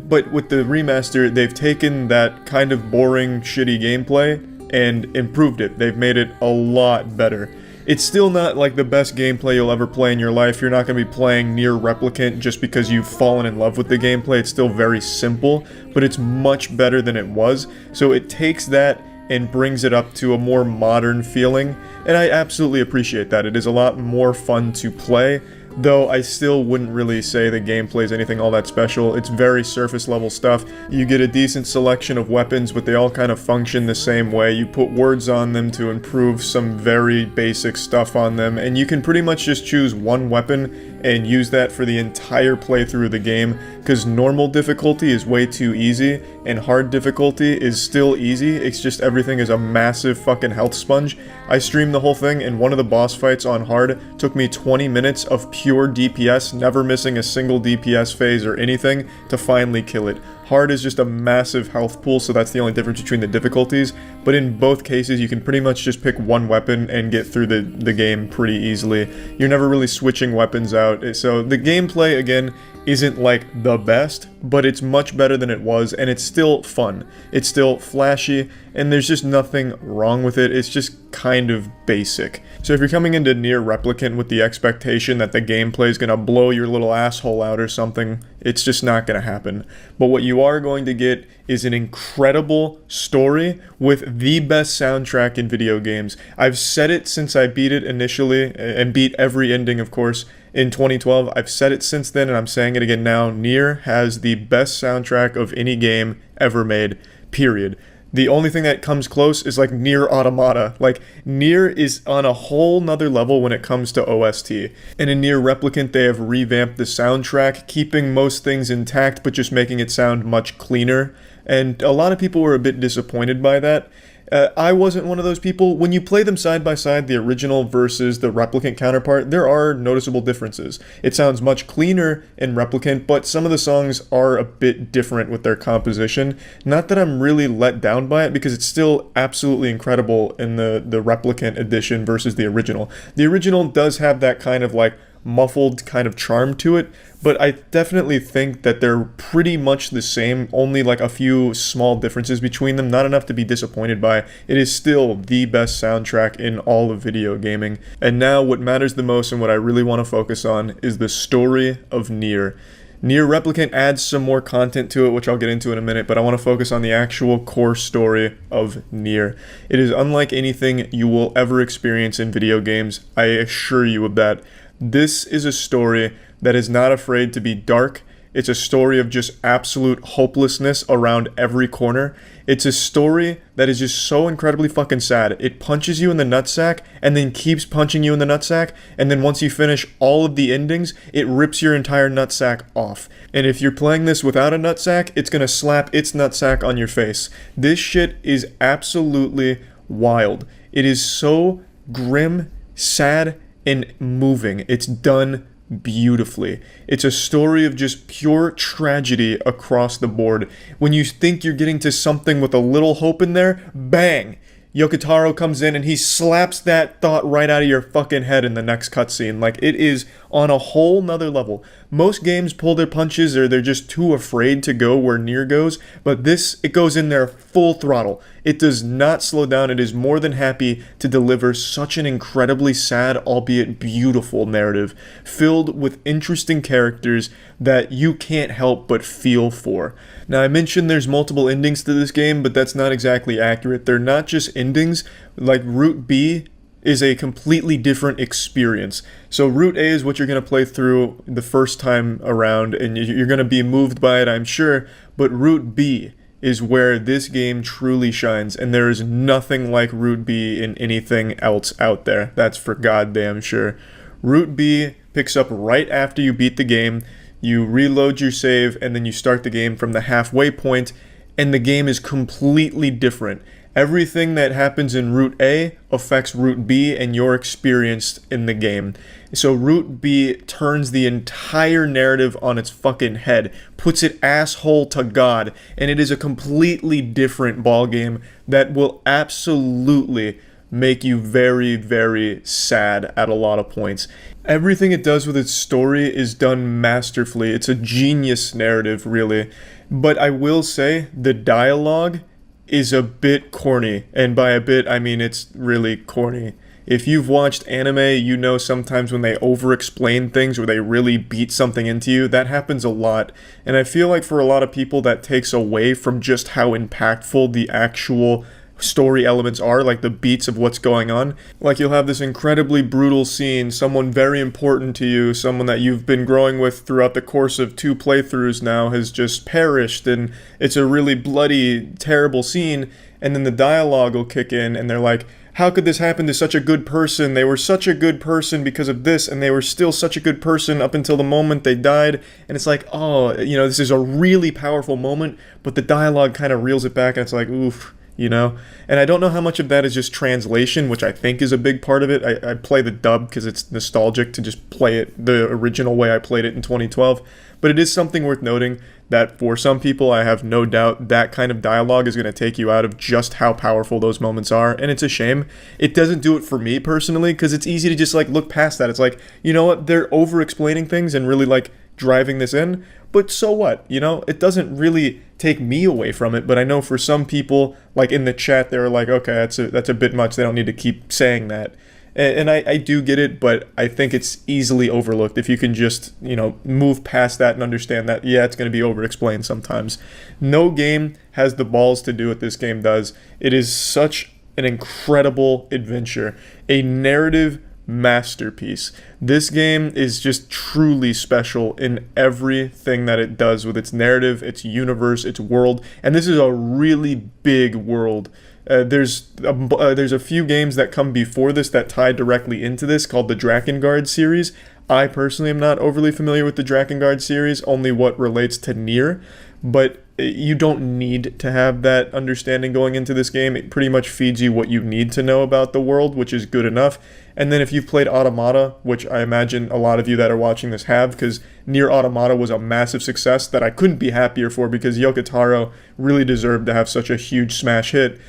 Speaker 2: But with the remaster, they've taken that kind of boring, shitty gameplay and improved it. They've made it a lot better. It's still not like the best gameplay you'll ever play in your life. You're not going to be playing Nier Replicant just because you've fallen in love with the gameplay. It's still very simple, but it's much better than it was. So it takes that and brings it up to a more modern feeling, and I absolutely appreciate that. It is a lot more fun to play, though I still wouldn't really say the gameplay is anything all that special. It's very surface level stuff. You get a decent selection of weapons, but they all kind of function the same way. You put words on them to improve some very basic stuff on them, and you can pretty much just choose one weapon and use that for the entire playthrough of the game, because normal difficulty is way too easy, and hard difficulty is still easy. It's just everything is a massive fucking health sponge. I streamed the whole thing, and one of the boss fights on hard took me 20 minutes of pure DPS, never missing a single DPS phase or anything, to finally kill it. Hard is just a massive health pool, so that's the only difference between the difficulties, but in both cases you can pretty much just pick one weapon and get through the game pretty easily. You're never really switching weapons out, so the gameplay, again, isn't like the best, but it's much better than it was, and it's still fun. It's still flashy, and there's just nothing wrong with it. It's just kind of basic. So if you're coming into Nier Replicant with the expectation that the gameplay is going to blow your little asshole out or something, it's just not going to happen. But what you are going to get is an incredible story with the best soundtrack in video games. I've said it since I beat it initially, and beat every ending, of course, in 2012. I've said it since then, and I'm saying it again now. Nier has the best soundtrack of any game ever made, period. The only thing that comes close is like Nier Automata. Like, Nier is on a whole nother level when it comes to OST. And in Nier Replicant, they have revamped the soundtrack, keeping most things intact, but just making it sound much cleaner. And a lot of people were a bit disappointed by that. I wasn't one of those people. When you play them side by side, the original versus the Replicant counterpart, there are noticeable differences. It sounds much cleaner in Replicant, but some of the songs are a bit different with their composition. Not that I'm really let down by it, because it's still absolutely incredible in the Replicant edition versus the original. The original does have that kind of like muffled kind of charm to it, but I definitely think that they're pretty much the same, only like a few small differences between them, not enough to be disappointed by. It is still the best soundtrack in all of video gaming. And now what matters the most and what I really want to focus on is the story of Nier. Nier Replicant adds some more content to it, which I'll get into in a minute, but I want to focus on the actual core story of Nier. It is unlike anything you will ever experience in video games, I assure you of that. This is a story that is not afraid to be dark. It's a story of just absolute hopelessness around every corner. It's a story that is just so incredibly fucking sad. It punches you in the nutsack and then keeps punching you in the nutsack, and then once you finish all of the endings, it rips your entire nutsack off. And if you're playing this without a nutsack, it's gonna slap its nutsack on your face. This shit is absolutely wild. It is so grim, sad, and moving. It's done beautifully. It's a story of just pure tragedy across the board. When you think you're getting to something with a little hope in there, bang! Yokotaro comes in and he slaps that thought right out of your fucking head in the next cutscene. Like, it is on a whole nother level. Most games pull their punches, or they're just too afraid to go where Nier goes, but this, it goes in there full throttle. It does not slow down. It is more than happy to deliver such an incredibly sad, albeit beautiful narrative, filled with interesting characters that you can't help but feel for. Now, I mentioned there's multiple endings to this game, but that's not exactly accurate. They're not just endings. Like Route B is a completely different experience. So Route A is what you're going to play through the first time around, and you're going to be moved by it, I'm sure, but Route B is where this game truly shines, and there is nothing like Route B in anything else out there. That's for goddamn sure. Route B picks up right after you beat the game, you reload your save, and then you start the game from the halfway point, and the game is completely different. Everything that happens in Route A affects Route B and your experience in the game. So Route B turns the entire narrative on its fucking head, puts it asshole to God, and it is a completely different ballgame that will absolutely make you very, very sad at a lot of points. Everything it does with its story is done masterfully. It's a genius narrative, really. But I will say, the dialogue is a bit corny, and by a bit I mean it's really corny. If you've watched anime, you know sometimes when they over-explain things or they really beat something into you, that happens a lot. And I feel like for a lot of people that takes away from just how impactful the actual story elements are, like the beats of what's going on. Like you'll have this incredibly brutal scene, someone very important to you, someone that you've been growing with throughout the course of 2 playthroughs now has just perished, and it's a really bloody, terrible scene, and then the dialogue will kick in and they're like, how could this happen to such a good person? They were such a good person because of this, and they were still such a good person up until the moment they died. And it's like, oh, this is a really powerful moment, but the dialogue kind of reels it back, and it's like, oof. And I don't know how much of that is just translation, which I think is a big part of it. I play the dub because it's nostalgic to just play it the original way I played it in 2012. But it is something worth noting that for some people, I have no doubt that kind of dialogue is going to take you out of just how powerful those moments are. And it's a shame. It doesn't do it for me personally because it's easy to just look past that. It's like, you know what? They're over-explaining things and really driving this in. But so what? It doesn't really take me away from it, but I know for some people, in the chat, they were like, okay, that's a bit much. They don't need to keep saying that. And I do get it, but I think it's easily overlooked if you can just, move past that and understand that, yeah, it's going to be over-explained sometimes. No game has the balls to do what this game does. It is such an incredible adventure, a narrative masterpiece. This game is just truly special in everything that it does with its narrative, its universe, its world, and this is a really big world. There's a few games that come before this that tie directly into this called the Drakengard series. I personally am not overly familiar with the Drakengard series, only what relates to Nier, but you don't need to have that understanding going into this game. It pretty much feeds you what you need to know about the world, which is good enough. And then if you've played Automata, which I imagine a lot of you that are watching this have, because Nier Automata was a massive success that I couldn't be happier for because Yoko Taro really deserved to have such a huge smash hit.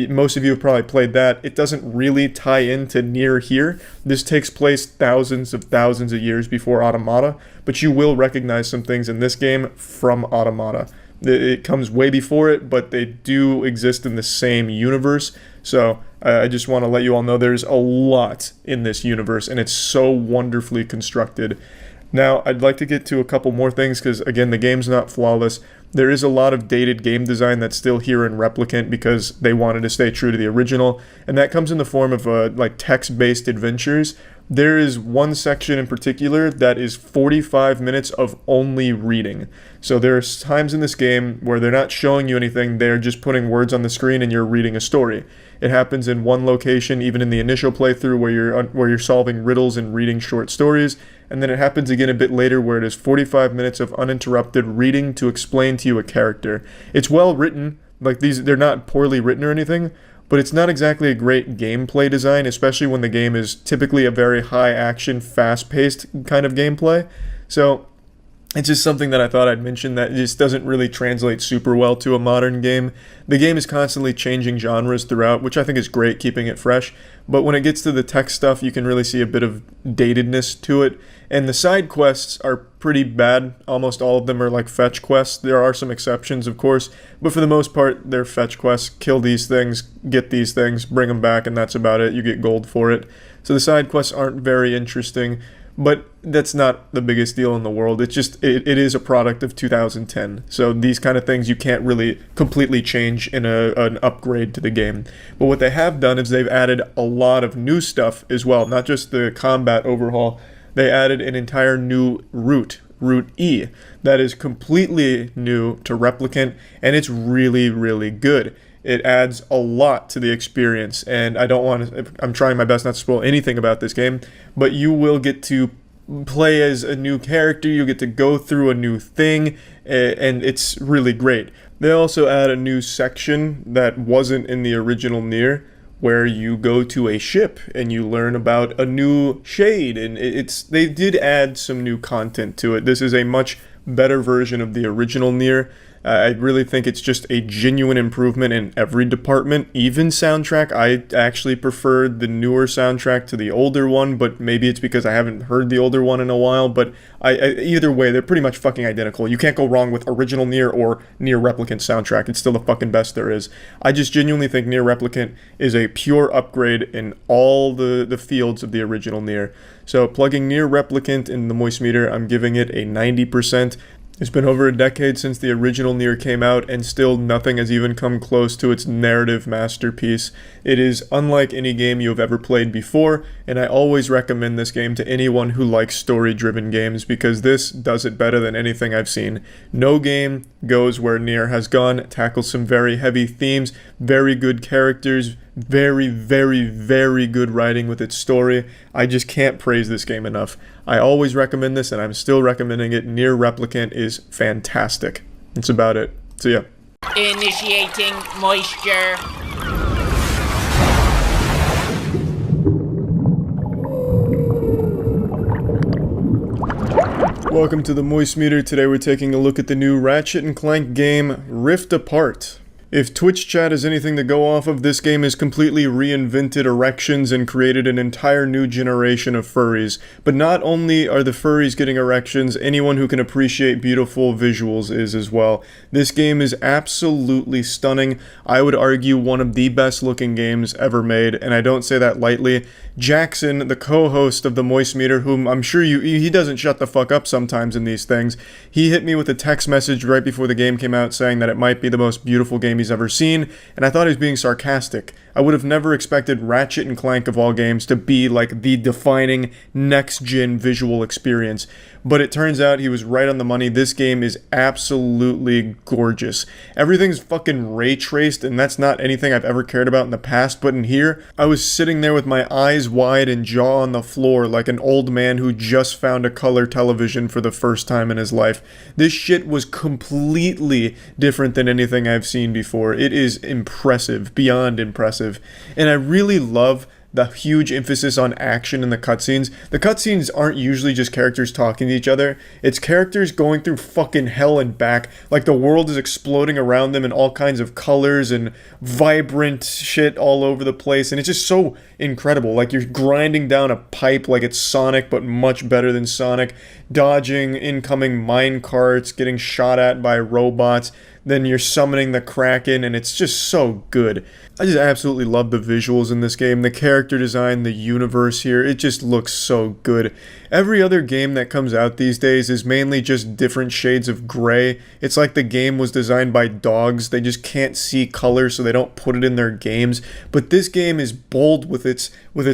Speaker 2: Most of you have probably played that. It doesn't really tie into Nier here. This takes place thousands of years before Automata, but you will recognize some things in this game from Automata. It comes way before it, but they do exist in the same universe. So I just want to let you all know there's a lot in this universe, and it's so wonderfully constructed. Now, I'd like to get to a couple more things because, again, the game's not flawless. There is a lot of dated game design that's still here in Replicant because they wanted to stay true to the original, and that comes in the form of text-based adventures. There is one section in particular that is 45 minutes of only reading. So there are times in this game where they're not showing you anything, they're just putting words on the screen and you're reading a story. It happens in one location, even in the initial playthrough where you're solving riddles and reading short stories, and then it happens again a bit later where it is 45 minutes of uninterrupted reading to explain to you a character. It's well written, they're not poorly written or anything, but it's not exactly a great gameplay design, especially when the game is typically a very high action, fast-paced kind of gameplay. So It's just something that I thought I'd mention that just doesn't really translate super well to a modern game. The game is constantly changing genres throughout, which I think is great, keeping it fresh. But when it gets to the tech stuff, you can really see a bit of datedness to it. And the side quests are pretty bad. Almost all of them are like fetch quests. There are some exceptions, of course. But for the most part, they're fetch quests. Kill these things, get these things, bring them back, and that's about it. You get gold for it. So the side quests aren't very interesting. But that's not the biggest deal in the world. It's just, it is a product of 2010. So these kind of things you can't really completely change in an upgrade to the game. But what they have done is they've added a lot of new stuff as well. Not just the combat overhaul. They added an entire new route E, that is completely new to Replicant, and it's really, really good. It adds a lot to the experience, and I'm trying my best not to spoil anything about this game, but you will get to play as a new character, you get to go through a new thing, and it's really great. They also add a new section that wasn't in the original Nier, where you go to a ship and you learn about a new shade, and they did add some new content to it. This is a much better version of the original Nier. I really think it's just a genuine improvement in every department. Even soundtrack, I actually preferred the newer soundtrack to the older one, but maybe it's because I haven't heard the older one in a while. But either way, they're pretty much fucking identical. You can't go wrong with original Nier or Nier Replicant soundtrack. It's still the fucking best there is. I just genuinely think Nier Replicant is a pure upgrade in all the fields of the original Nier. So plugging Nier Replicant in the Moistcr, I'm giving it a 90%. It's been over a decade since the original Nier came out, and still nothing has even come close to its narrative masterpiece. It is unlike any game you have ever played before, and I always recommend this game to anyone who likes story-driven games, because this does it better than anything I've seen. No game goes where Nier has gone, tackles some very heavy themes, very good characters, very, very, very good writing with its story. I just can't praise this game enough. I always recommend this, and I'm still recommending it. Nier Replicant is fantastic. That's about it. See ya.
Speaker 1: Initiating moisture.
Speaker 2: Welcome to the Moistcr. Today we're taking a look at the new Ratchet & Clank game, Rift Apart. If Twitch chat is anything to go off of, this game has completely reinvented erections and created an entire new generation of furries. But not only are the furries getting erections, anyone who can appreciate beautiful visuals is as well. This game is absolutely stunning. I would argue one of the best looking games ever made, and I don't say that lightly. Jackson, the co-host of the Moistcr, whom I'm sure he doesn't shut the fuck up sometimes in these things, he hit me with a text message right before the game came out saying that it might be the most beautiful game he's ever seen, and I thought he was being sarcastic. I would have never expected Ratchet & Clank of all games to be like the defining next-gen visual experience, but it turns out he was right on the money. This game is absolutely gorgeous. Everything's fucking ray-traced, and that's not anything I've ever cared about in the past, but in here, I was sitting there with my eyes wide and jaw on the floor like an old man who just found a color television for the first time in his life. This shit was completely different than anything I've seen before. It is impressive, beyond impressive. And I really love the huge emphasis on action in the cutscenes. The cutscenes aren't usually just characters talking to each other. It's characters going through fucking hell and back. Like the world is exploding around them in all kinds of colors and vibrant shit all over the place. And it's just so incredible. Like you're grinding down a pipe like it's Sonic, but much better than Sonic. Dodging incoming mine carts, getting shot at by robots. Then you're summoning the Kraken, and it's just so good. I just absolutely love the visuals in this game, the character design, the universe here, it just looks so good. Every other game that comes out these days is mainly just different shades of gray. It's like the game was designed by dogs, they just can't see color so they don't put it in their games. But this game is bold with its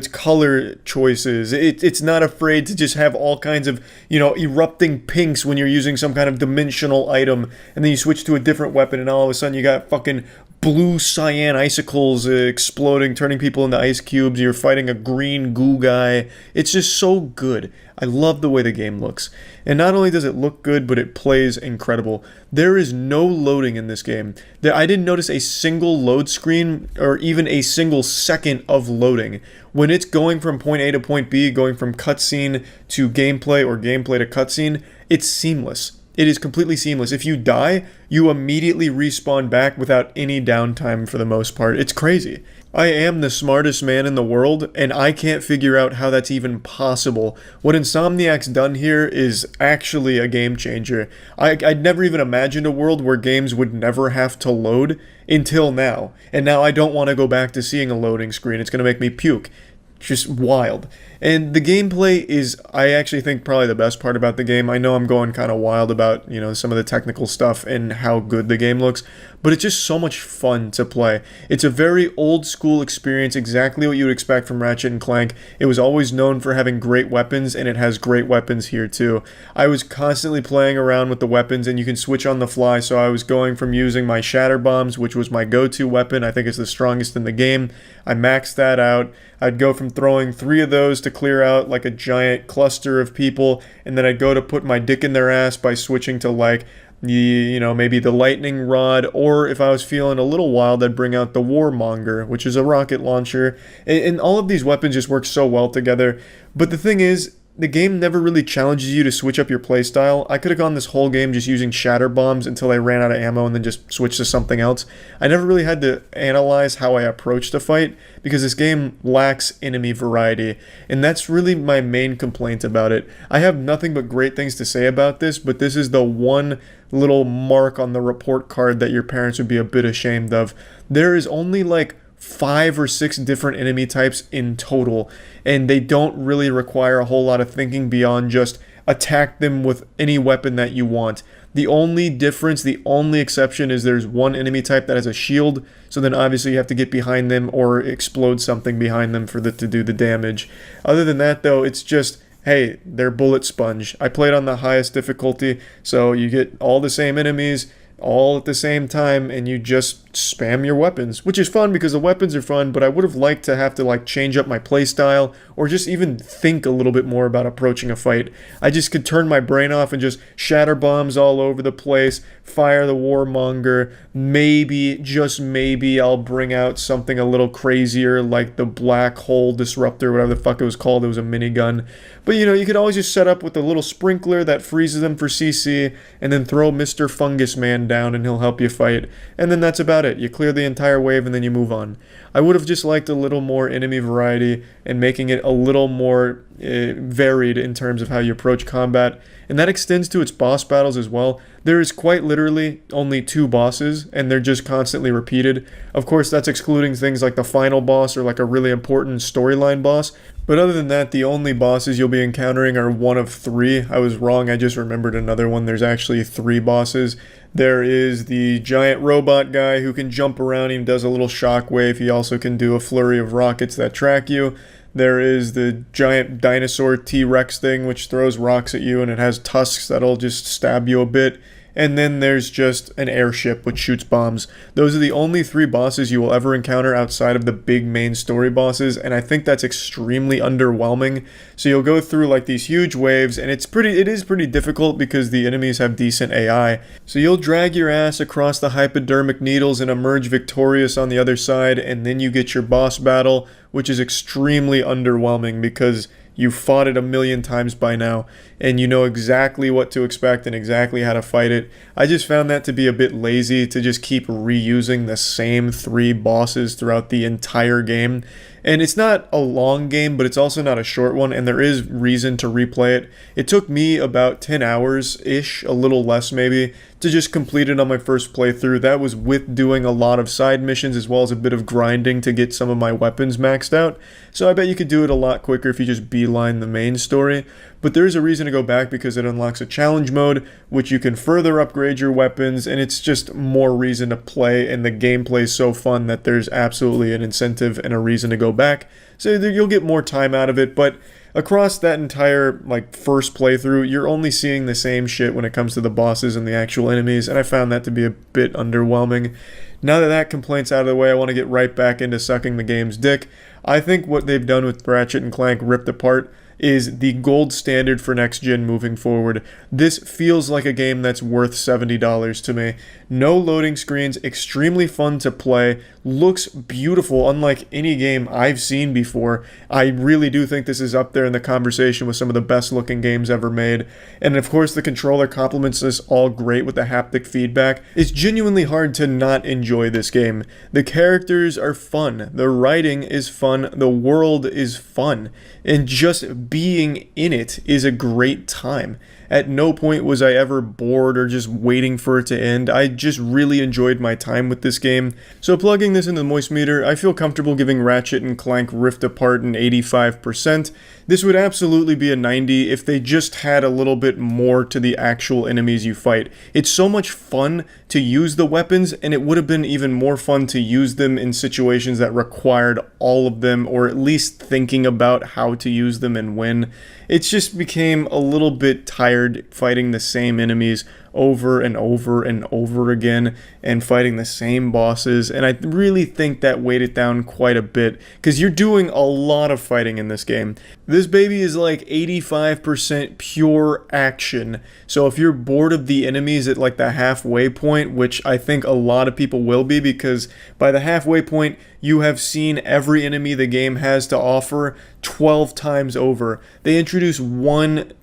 Speaker 2: color choices. It's not afraid to just have all kinds of, erupting pinks when you're using some kind of dimensional item, and then you switch to a different weapon and all of a sudden you got fucking blue cyan icicles exploding, turning people into ice cubes. You're fighting a green goo guy. It's just so good. I love the way the game looks. And not only does it look good, but it plays incredible. There is no loading in this game. I didn't notice a single load screen or even a single second of loading. When it's going from point A to point B, going from cutscene to gameplay or gameplay to cutscene, it's seamless. It is completely seamless. If you die, you immediately respawn back without any downtime for the most part. It's crazy. I am the smartest man in the world, and I can't figure out how that's even possible. What Insomniac's done here is actually a game changer. I'd never even imagined a world where games would never have to load until now. And now I don't want to go back to seeing a loading screen. It's going to make me puke. Just wild. And the gameplay is, I actually think, probably the best part about the game. I know I'm going kind of wild about, some of the technical stuff and how good the game looks, but it's just so much fun to play. It's a very old school experience, exactly what you would expect from Ratchet and Clank. It was always known for having great weapons, and it has great weapons here too. I was constantly playing around with the weapons, and you can switch on the fly, so I was going from using my shatter bombs, which was my go-to weapon. I think it's the strongest in the game. I maxed that out. I'd go from throwing 3 of those to clear out like a giant cluster of people, and then I'd go to put my dick in their ass by switching to like maybe the lightning rod, or if I was feeling a little wild, I'd bring out the warmonger, which is a rocket launcher, and all of these weapons just work so well together. But the thing is, the game never really challenges you to switch up your playstyle. I could have gone this whole game just using shatter bombs until I ran out of ammo and then just switched to something else. I never really had to analyze how I approached a fight because this game lacks enemy variety, and that's really my main complaint about it. I have nothing but great things to say about this, but this is the one little mark on the report card that your parents would be a bit ashamed of. There is only like 5 or 6 different enemy types in total, and they don't really require a whole lot of thinking beyond just attack them with any weapon that you want. The only difference, the only exception is there's one enemy type that has a shield, so then obviously you have to get behind them or explode something behind them for it to do the damage. Other than that though, it's just, hey, they're bullet sponge. I played on the highest difficulty, so you get all the same enemies all at the same time, and you just spam your weapons, which is fun because the weapons are fun, but I would have liked to have to like change up my playstyle or just even think a little bit more about approaching a fight. I just could turn my brain off and just shatter bombs all over the place, fire the warmonger, maybe, just maybe, I'll bring out something a little crazier like the black hole disruptor, whatever the fuck it was called. It was a minigun. But you could always just set up with a little sprinkler that freezes them for CC, and then throw Mr. Fungus Man down and he'll help you fight. And then that's about it. You clear the entire wave and then you move on. I would have just liked a little more enemy variety and making it a little more varied in terms of how you approach combat. And that extends to its boss battles as well. There is quite literally only 2 bosses, and they're just constantly repeated. Of course, that's excluding things like the final boss or like a really important storyline boss. But other than that, the only bosses you'll be encountering are one of 3. I was wrong, I just remembered another one. There's actually 3 bosses. There is the giant robot guy who can jump around. He does a little shockwave. He also can do a flurry of rockets that track you. There is the giant dinosaur T-Rex thing, which throws rocks at you, and it has tusks that'll just stab you a bit. And then there's just an airship which shoots bombs. Those are the only 3 bosses you will ever encounter outside of the big main story bosses, and I think that's extremely underwhelming. So you'll go through like these huge waves, and it is pretty difficult because the enemies have decent AI. So you'll drag your ass across the hypodermic needles and emerge victorious on the other side, and then you get your boss battle, which is extremely underwhelming because you fought it a million times by now, and you know exactly what to expect and exactly how to fight it. I just found that to be a bit lazy to just keep reusing the same 3 bosses throughout the entire game. And it's not a long game, but it's also not a short one, and there is reason to replay it. It took me about 10 hours-ish, a little less maybe, to just complete it on my first playthrough. That was with doing a lot of side missions as well as a bit of grinding to get some of my weapons maxed out. So I bet you could do it a lot quicker if you just beeline the main story. But there is a reason to go back because it unlocks a challenge mode, which you can further upgrade your weapons, and it's just more reason to play, and the gameplay is so fun that there's absolutely an incentive and a reason to go back. so you'll get more time out of it, but across that entire first playthrough, you're only seeing the same shit when it comes to the bosses and the actual enemies, and I found that to be a bit underwhelming. Now that complaint's out of the way, I want to get right back into sucking the game's dick. I think what they've done with Ratchet and Clank Ripped Apart is the gold standard for next gen moving forward. This feels like a game that's worth $70 to me. No loading screens, extremely fun to play, looks beautiful unlike any game I've seen before. I really do think this is up there in the conversation with some of the best looking games ever made. And of course the controller complements this all great with the haptic feedback. It's genuinely hard to not enjoy this game. The characters are fun, the writing is fun, the world is fun, and just being in it is a great time. At no point was I ever bored or just waiting for it to end. I just really enjoyed my time with this game. So plugging this into the Moist meter, I feel comfortable giving Ratchet and Clank Rift Apart an 85%. This would absolutely be a 90 if they just had a little bit more to the actual enemies you fight. It's so much fun to use the weapons, and it would have been even more fun to use them in situations that required all of them, or at least thinking about how to use them and when. It just became a little bit tired fighting the same enemies over and over and over again and fighting the same bosses, and I really think that weighed it down quite a bit because you're doing a lot of fighting in this game. This baby is like 85% pure action, so if you're bored of the enemies at like the halfway point, which I think a lot of people will be because by the halfway point you have seen every enemy the game has to offer 12 times over. They introduce one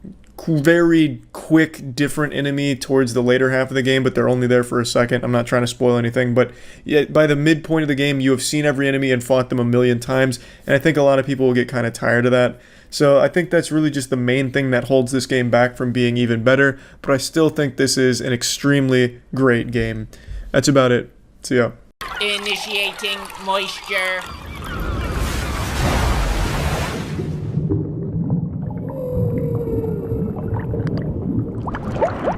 Speaker 2: very quick different enemy towards the later half of the game, but they're only there for a second. I'm not trying to spoil anything, but yet by the midpoint of the game you have seen every enemy and fought them a million times, and I think a lot of people will get kind of tired of that. So I think that's really just the main thing that holds this game back from being even better, but I still think this is an extremely great game. That's about it. See ya.
Speaker 1: Initiating moisture.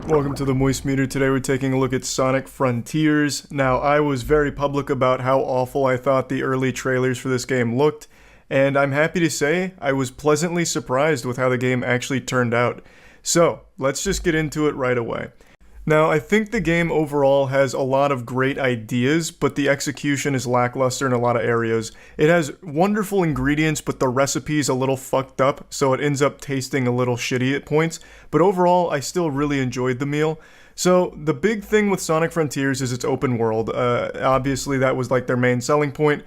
Speaker 2: Welcome to the Moist Meter. Today we're taking a look at Sonic Frontiers. Now, I was very public about how awful I thought the early trailers for this game looked, and I'm happy to say I was pleasantly surprised with how the game actually turned out. So, let's just get into it right away. Now, I think the game overall has a lot of great ideas, but the execution is lackluster in a lot of areas. It has wonderful ingredients, but the recipe's a little fucked up, so it ends up tasting a little shitty at points. But overall, I still really enjoyed the meal. So, the big thing with Sonic Frontiers is its open world. Obviously, that was like their main selling point.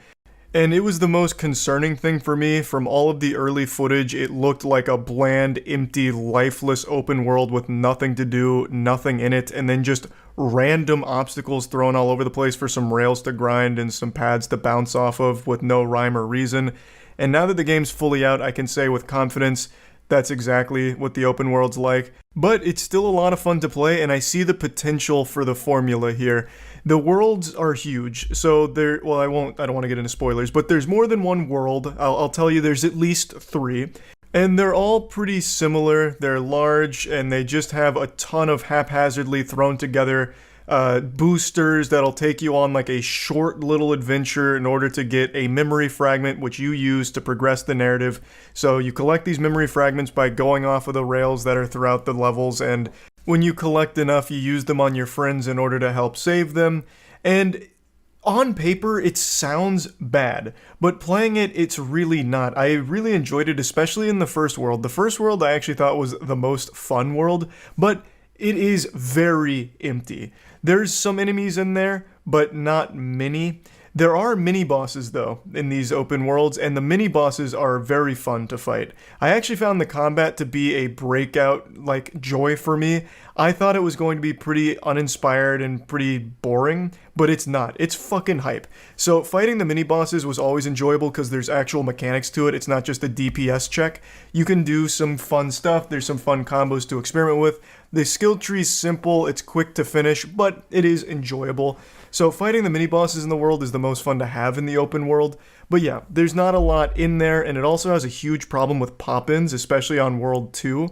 Speaker 2: And it was the most concerning thing for me. From all of the early footage, it looked like a bland, empty, lifeless open world with nothing to do, nothing in it, and then just random obstacles thrown all over the place for some rails to grind and some pads to bounce off of with no rhyme or reason. And now that the game's fully out, I can say with confidence that's exactly what the open world's like. But it's still a lot of fun to play, and I see the potential for the formula here. The worlds are huge, so I don't want to get into spoilers, but there's more than one world. I'll tell you there's at least 3. And they're all pretty similar. They're large, and they just have a ton of haphazardly thrown together boosters that'll take you on like a short little adventure in order to get a memory fragment which you use to progress the narrative. So you collect these memory fragments by going off of the rails that are throughout the levels, and when you collect enough you use them on your friends in order to help save them. And on paper, it sounds bad, but playing it, it's really not. I really enjoyed it, especially in the first world. The first world I actually thought was the most fun world, but it is very empty. There's some enemies in there, but not many. There are mini-bosses, though, in these open worlds, and the mini-bosses are very fun to fight. I actually found the combat to be a breakout, joy for me. I thought it was going to be pretty uninspired and pretty boring, but it's not. It's fucking hype. So fighting the mini-bosses was always enjoyable because there's actual mechanics to it. It's not just a DPS check. You can do some fun stuff. There's some fun combos to experiment with. The skill tree's simple, it's quick to finish, but it is enjoyable. So fighting the mini-bosses in the world is the most fun to have in the open world. But yeah, there's not a lot in there, and it also has a huge problem with pop-ins, especially on World 2.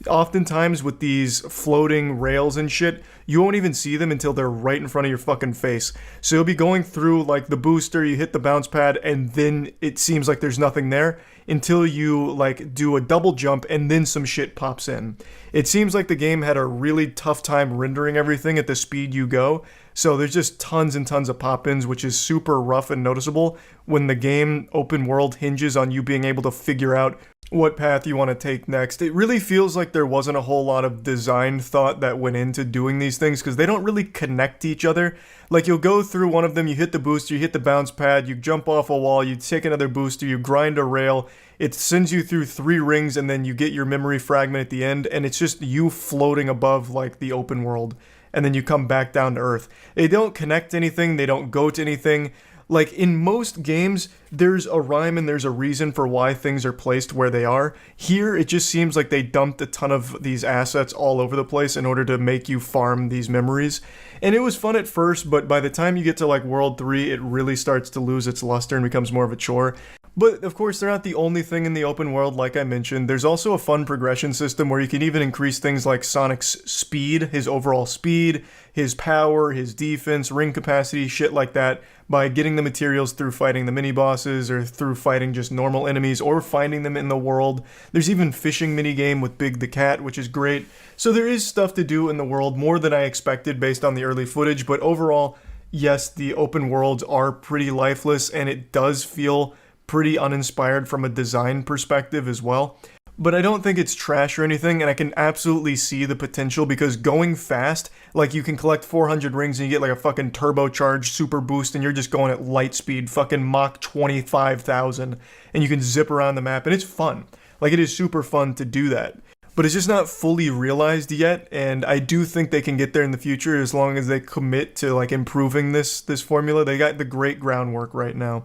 Speaker 2: Oftentimes with these floating rails and shit, you won't even see them until they're right in front of your fucking face. So you'll be going through like the booster, you hit the bounce pad, and then it seems like there's nothing there until you like do a double jump and then some shit pops in. It seems like the game had a really tough time rendering everything at the speed you go. So there's just tons and tons of pop-ins, which is super rough and noticeable when the game open world hinges on you being able to figure out what path you want to take next. It really feels like there wasn't a whole lot of design thought that went into doing these things because they don't really connect to each other. Like you'll go through one of them, you hit the booster, you hit the bounce pad, you jump off a wall, you take another booster, you grind a rail, it sends you through 3 rings and then you get your memory fragment at the end, and it's just you floating above like the open world. And then you come back down to earth. They don't connect to anything, they don't go to anything. Like in most games, there's a rhyme and there's a reason for why things are placed where they are. Here, it just seems like they dumped a ton of these assets all over the place in order to make you farm these memories. And it was fun at first, but by the time you get to like World 3, it really starts to lose its luster and becomes more of a chore. But of course, they're not the only thing in the open world, like I mentioned. There's also a fun progression system where you can even increase things like Sonic's speed, his overall speed, his power, his defense, ring capacity, shit like that, by getting the materials through fighting the mini-bosses or through fighting just normal enemies or finding them in the world. There's even fishing minigame with Big the Cat, which is great. So there is stuff to do in the world, more than I expected based on the early footage, but overall, yes, the open worlds are pretty lifeless and it does feel pretty uninspired from a design perspective as well. But I don't think it's trash or anything, and I can absolutely see the potential because going fast, like you can collect 400 rings and you get like a fucking turbocharged super boost and you're just going at light speed, fucking Mach 25,000, and you can zip around the map and it's fun. Like it is super fun to do that. But it's just not fully realized yet, and I do think they can get there in the future as long as they commit to like improving this formula. They got the great groundwork right now.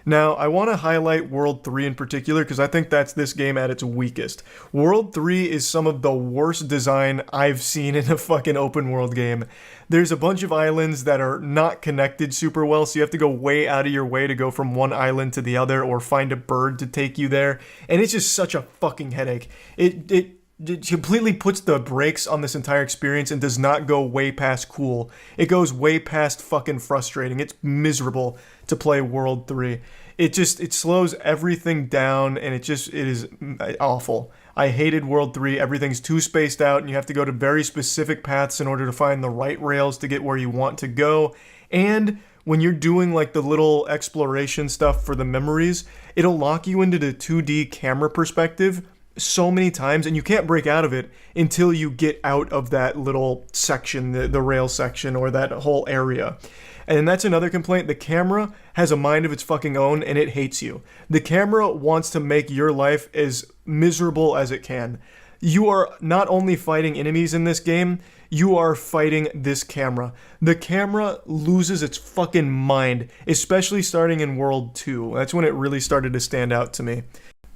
Speaker 2: Now, I want to highlight World 3 in particular because I think that's this game at its weakest. World 3 is some of the worst design I've seen in a fucking open world game. There's a bunch of islands that are not connected super well, so you have to go way out of your way to go from one island to the other or find a bird to take you there, and it's just such a fucking headache. It completely puts the brakes on this entire experience and does not go way past cool. It goes way past fucking frustrating. It's miserable to play World 3. It slows everything down and it is awful. I hated World 3. Everything's too spaced out and you have to go to very specific paths in order to find the right rails to get where you want to go. And when you're doing like the little exploration stuff for the memories, it'll lock you into the 2D camera perspective so many times, and you can't break out of it until you get out of that little section, the rail section, or that whole area. And that's another complaint. The camera has a mind of its fucking own, and it hates you. The camera wants to make your life as miserable as it can. You are not only fighting enemies in this game, you are fighting this camera. The camera loses its fucking mind, especially starting in World 2. That's when it really started to stand out to me.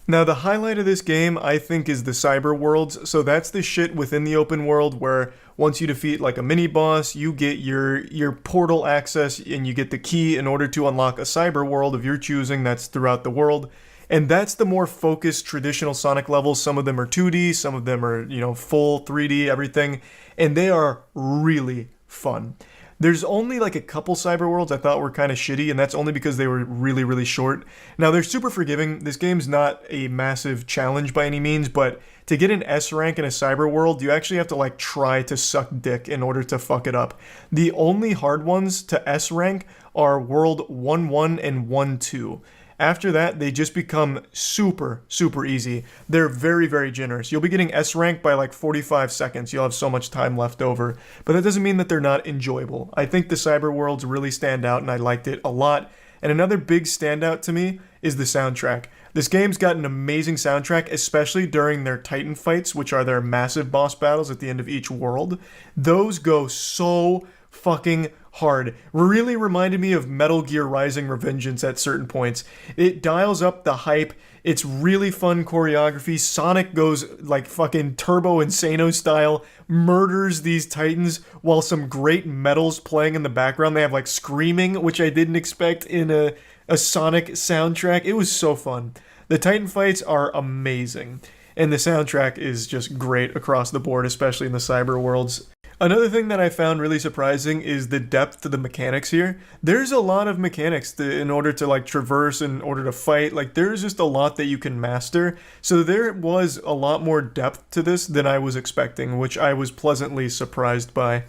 Speaker 2: Now, the highlight of this game, I think, is the cyber worlds. So that's the shit within the open world where once you defeat like a mini boss, you get your portal access and you get the key in order to unlock a cyber world of your choosing that's throughout the world. And that's the more focused traditional Sonic levels. Some of them are 2D, some of them are, full 3D, everything. And they are really fun. There's only like a couple cyber worlds I thought were kind of shitty, and that's only because they were really, really short. Now, they're super forgiving. This game's not a massive challenge by any means, but to get an S rank in a cyber world, you actually have to like try to suck dick in order to fuck it up. The only hard ones to S rank are World 1-1 and 1-2. After that, they just become super, super easy. They're very, very generous. You'll be getting S rank by like 45 seconds. You'll have so much time left over. But that doesn't mean that they're not enjoyable. I think the cyber worlds really stand out and I liked it a lot. And another big standout to me is the soundtrack. This game's got an amazing soundtrack, especially during their Titan fights, which are their massive boss battles at the end of each world. Those go so fucking hard. Really reminded me of Metal Gear Rising: Revengeance at certain points. It dials up the hype. It's really fun choreography. Sonic goes like fucking Turbo Insano style, murders these Titans while some great metal's playing in the background. They have like screaming, which I didn't expect in a Sonic soundtrack. It was so fun. The Titan fights are amazing. and the soundtrack is just great across the board, especially in the cyber worlds. Another thing that I found really surprising is the depth to the mechanics here. There's a lot of mechanics in order to like traverse, in order to fight. Like there's just a lot that you can master. So there was a lot more depth to this than I was expecting, which I was pleasantly surprised by.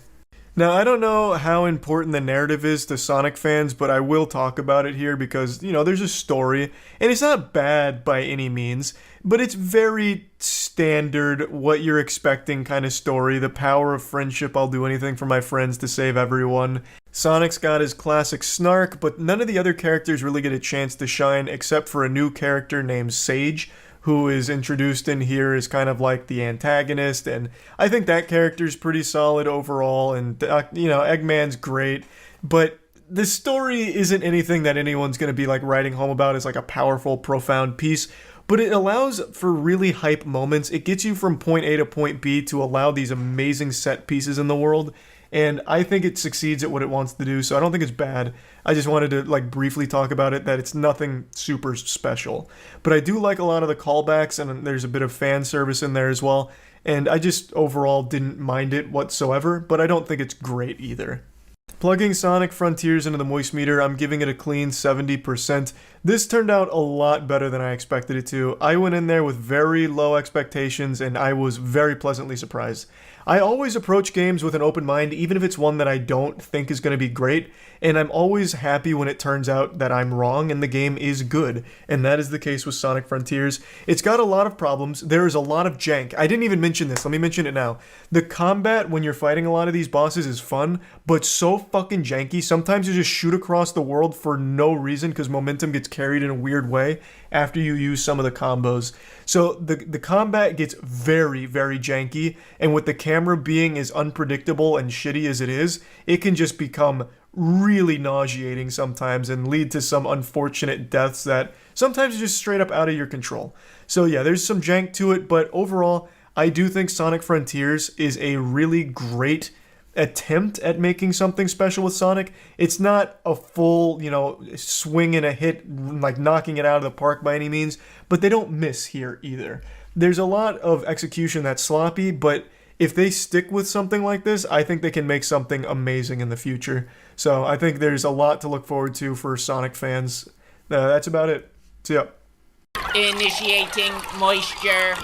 Speaker 2: Now, I don't know how important the narrative is to Sonic fans, but I will talk about it here because, you know, there's a story, and it's not bad by any means, but it's very standard, what you're expecting kind of story. The power of friendship, I'll do anything for my friends to save everyone. Sonic's got his classic snark, but none of the other characters really get a chance to shine except for a new character named Sage, who is introduced in here as kind of like the antagonist, and I think that character's pretty solid overall, and you know, Eggman's great, but the story isn't anything that anyone's going to be like writing home about as like a powerful, profound piece, but it allows for really hype moments. It gets you from point A to point B to allow these amazing set pieces in the world, and I think it succeeds at what it wants to do, so I don't think it's bad. I just wanted to like briefly talk about it, that it's nothing super special. But I do like a lot of the callbacks, and there's a bit of fan service in there as well, and I just overall didn't mind it whatsoever, but I don't think it's great either. Plugging Sonic Frontiers into the Moistmeter, I'm giving it a clean 70%. This turned out a lot better than I expected it to. I went in there with very low expectations, and I was very pleasantly surprised. I always approach games with an open mind, even if it's one that I don't think is going to be great, and I'm always happy when it turns out that I'm wrong and the game is good, and that is the case with Sonic Frontiers. It's got a lot of problems. There is a lot of jank. I didn't even mention this. Let me mention it now. The combat when you're fighting a lot of these bosses is fun, but so fucking janky. Sometimes you just shoot across the world for no reason because momentum gets carried in a weird way after you use some of the combos. So the combat gets very, very janky, and with the camera being as unpredictable and shitty as it is, it can just become really nauseating sometimes and lead to some unfortunate deaths that sometimes are just straight up out of your control. So yeah, there's some jank to it, but overall, I do think Sonic Frontiers is a really great attempt at making something special with Sonic. It's not a full, you know, swing and a hit, like knocking it out of the park by any means, but they don't miss here either. There's a lot of execution that's sloppy, but if they stick with something like this, I think they can make something amazing in the future. So I think there's a lot to look forward to for Sonic fans. That's about it. See ya.
Speaker 1: Initiating moisture.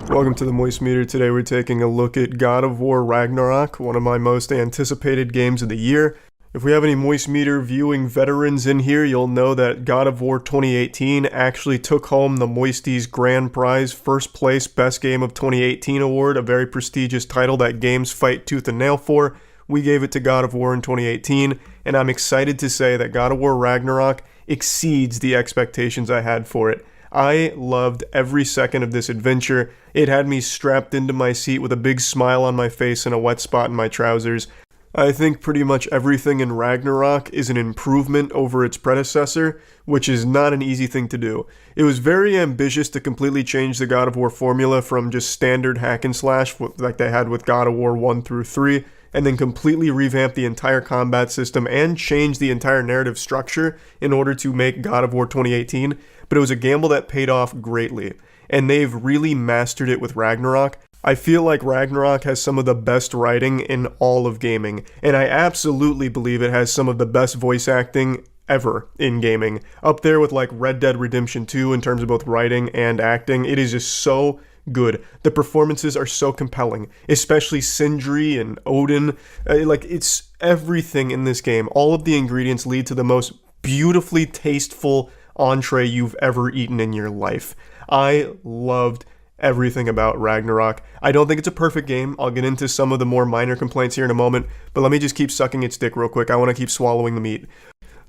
Speaker 2: Welcome to the Moistmeter. Today we're taking a look at God of War Ragnarok, one of my most anticipated games of the year. If we have any Moistmeter viewing veterans in here, you'll know that God of War 2018 actually took home the Moistie's Grand Prize First Place Best Game of 2018 award, a very prestigious title that games fight tooth and nail for. We gave it to God of War in 2018, and I'm excited to say that God of War Ragnarok exceeds the expectations I had for it. I loved every second of this adventure. It had me strapped into my seat with a big smile on my face and a wet spot in my trousers. I think pretty much everything in Ragnarok is an improvement over its predecessor, which is not an easy thing to do. It was very ambitious to completely change the God of War formula from just standard hack and slash like they had with God of War 1 through 3, and then completely revamp the entire combat system and change the entire narrative structure in order to make God of War 2018, but it was a gamble that paid off greatly, and they've really mastered it with Ragnarok. I feel like Ragnarok has some of the best writing in all of gaming, and I absolutely believe it has some of the best voice acting ever in gaming. Up there with like Red Dead Redemption 2 in terms of both writing and acting. It is just so good. The performances are so compelling, especially Sindri and Odin. It's everything in this game. All of the ingredients lead to the most beautifully tasteful entree you've ever eaten in your life. I loved everything about Ragnarok. I don't think it's a perfect game. I'll get into some of the more minor complaints here in a moment, but let me just keep sucking its dick real quick. I want to keep swallowing the meat.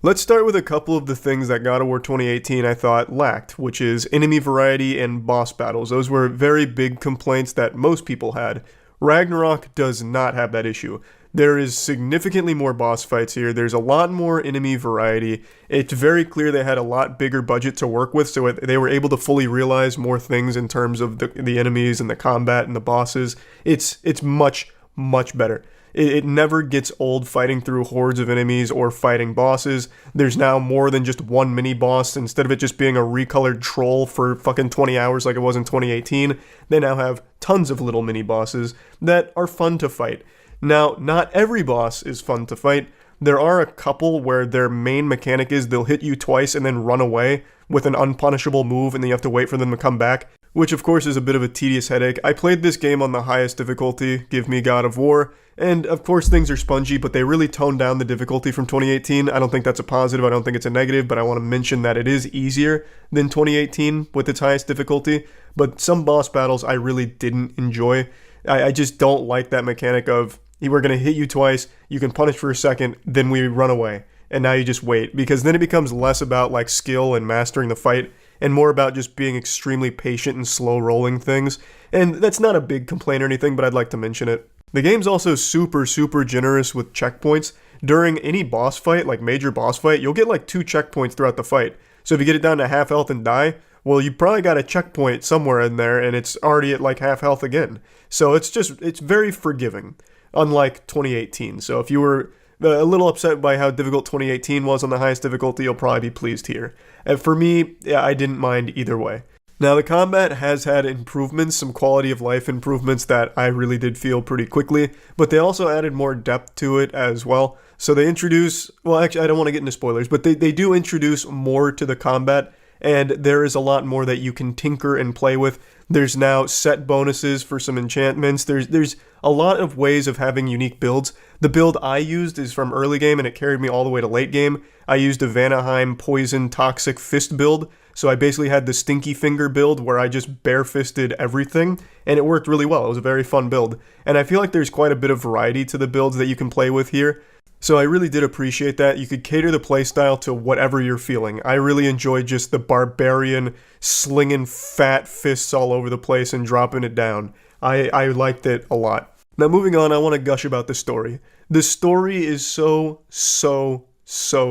Speaker 2: Let's start with a couple of the things that God of War 2018 I thought lacked, which is enemy variety and boss battles. Those were very big complaints that most people had. Ragnarok does not have that issue. There is significantly more boss fights here. There's a lot more enemy variety. It's very clear they had a lot bigger budget to work with, so they were able to fully realize more things in terms of the enemies and the combat and the bosses. It's much, much better. It never gets old fighting through hordes of enemies or fighting bosses. There's now more than just one mini boss. Instead of it just being a recolored troll for fucking 20 hours like it was in 2018, they now have tons of little mini bosses that are fun to fight. Now, not every boss is fun to fight. There are a couple where their main mechanic is they'll hit you twice and then run away with an unpunishable move, and then you have to wait for them to come back, which of course is a bit of a tedious headache. I played this game on the highest difficulty, give me God of War, and of course things are spongy, but they really toned down the difficulty from 2018. I don't think that's a positive, I don't think it's a negative, but I want to mention that it is easier than 2018 with its highest difficulty, but some boss battles I really didn't enjoy. I just don't like that mechanic of, we're going to hit you twice, you can punish for a second, then we run away, and now you just wait, because then it becomes less about like skill and mastering the fight, and more about just being extremely patient and slow rolling things, and that's not a big complaint or anything, but I'd like to mention it. The game's also super generous with checkpoints. During any boss fight, like major boss fight, you'll get like 2 checkpoints throughout the fight, so if you get it down to half health and die, well, you probably got a checkpoint somewhere in there, and it's already at like half health again, so it's very forgiving. Unlike 2018. So if you were a little upset by how difficult 2018 was on the highest difficulty, you'll probably be pleased here. And for me, yeah, I didn't mind either way. Now, the combat has had improvements, some quality of life improvements that I really did feel pretty quickly, but they also added more depth to it as well. So they introduce, well, actually, I don't want to get into spoilers, but they do introduce more to the combat, and there is a lot more that you can tinker and play with. There's now set bonuses for some enchantments. There's a lot of ways of having unique builds. The build I used is from early game, and it carried me all the way to late game. I used a Vanaheim Poison Toxic Fist build, so I basically had the Stinky Finger build where I just bare-fisted everything, and it worked really well. It was a very fun build, and I feel like there's quite a bit of variety to the builds that you can play with here. So I really did appreciate that. You could cater the playstyle to whatever you're feeling. I really enjoyed just the barbarian slinging fat fists all over the place and dropping it down. I liked it a lot. Now moving on, I want to gush about the story. The story is so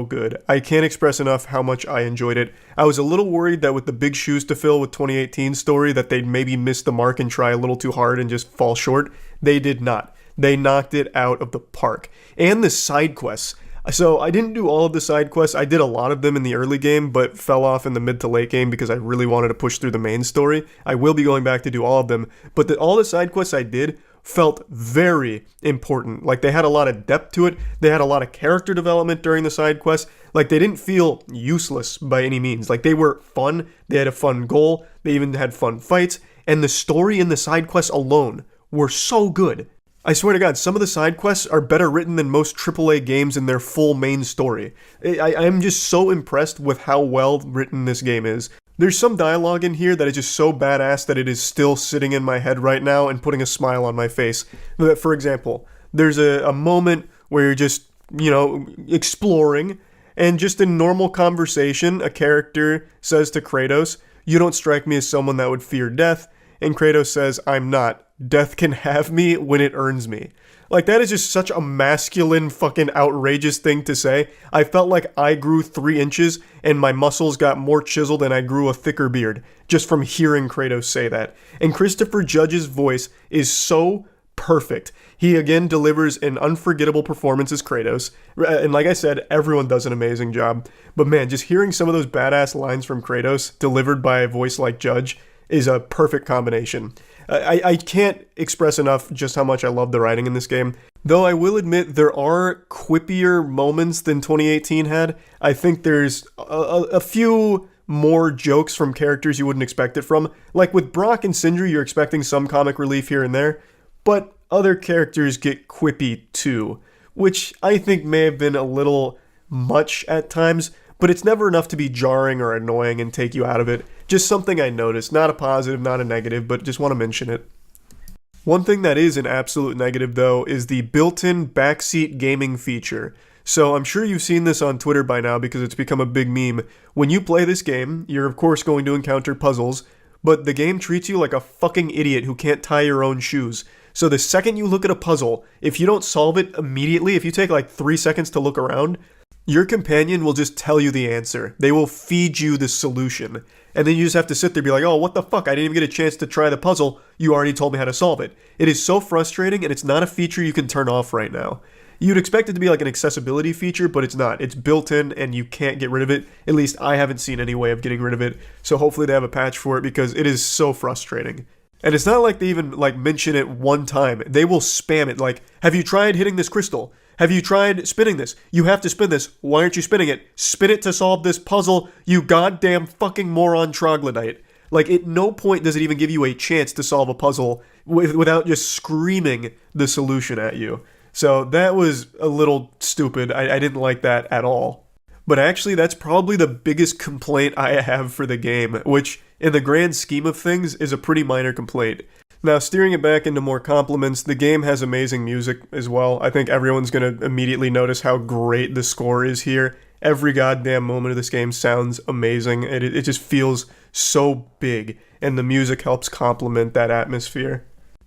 Speaker 2: good. I can't express enough how much I enjoyed it. I was a little worried that with the big shoes to fill with 2018's story that they'd maybe miss the mark and try a little too hard and just fall short. They did not. They knocked it out of the park. And the side quests. So I didn't do all of the side quests. I did a lot of them in the early game, but fell off in the mid to late game because I really wanted to push through the main story. I will be going back to do all of them, but all the side quests I did felt very important. Like, they had a lot of depth to it. They had a lot of character development during the side quests. Like, they didn't feel useless by any means. Like, they were fun. They had a fun goal. They even had fun fights. And the story and the side quests alone were so good. I swear to God, some of the side quests are better written than most AAA games in their full main story. I'm just so impressed with how well written this game is. There's some dialogue in here that is just so badass that it is still sitting in my head right now and putting a smile on my face. For example, there's a moment where you're just, exploring, and just in normal conversation, a character says to Kratos, "You don't strike me as someone that would fear death," and Kratos says, "I'm not. Death can have me when it earns me." Like, that is just such a masculine fucking outrageous thing to say. I felt like I grew 3 inches and my muscles got more chiseled and I grew a thicker beard just from hearing Kratos say that. And Christopher Judge's voice is so perfect. He again delivers an unforgettable performance as Kratos. And like I said, everyone does an amazing job. But man, just hearing some of those badass lines from Kratos delivered by a voice like Judge is a perfect combination. I can't express enough just how much I love the writing in this game. Though I will admit there are quippier moments than 2018 had. I think there's a few more jokes from characters you wouldn't expect it from. Like with Brock and Sindri, you're expecting some comic relief here and there. But other characters get quippy too, which I think may have been a little much at times. But it's never enough to be jarring or annoying and take you out of it. Just something I noticed. Not a positive, not a negative, but just want to mention it. One thing that is an absolute negative, though, is the built-in backseat gaming feature. So I'm sure you've seen this on Twitter by now because it's become a big meme. When you play this game, you're of course going to encounter puzzles, but the game treats you like a fucking idiot who can't tie your own shoes. So the second you look at a puzzle, if you don't solve it immediately, if you take like 3 seconds to look around, Your companion will just tell you the answer. They will feed you the solution. And then you just have to sit there and be like, oh, what the fuck? I didn't even get a chance to try the puzzle. You already told me how to solve it. It is so frustrating, and it's not a feature you can turn off right now. You'd expect it to be like an accessibility feature, but it's not. It's built in, and you can't get rid of it. At least I haven't seen any way of getting rid of it. So hopefully they have a patch for it, because it is so frustrating. And it's not like they even mention it one time. They will spam it. Like, have you tried hitting this crystal? Have you tried spinning this? You have to spin this. Why aren't you spinning it? Spin it to solve this puzzle, you goddamn fucking moron troglodyte. Like, at no point does it even give you a chance to solve a puzzle without just screaming the solution at you. So that was a little stupid. I didn't like that at all. But actually, that's probably the biggest complaint I have for the game, which, in the grand scheme of things, is a pretty minor complaint. Now, steering it back into more compliments, the game has amazing music as well. I think everyone's going to immediately notice how great the score is here. Every goddamn moment of this game sounds amazing. It just feels so big, and the music helps complement that atmosphere.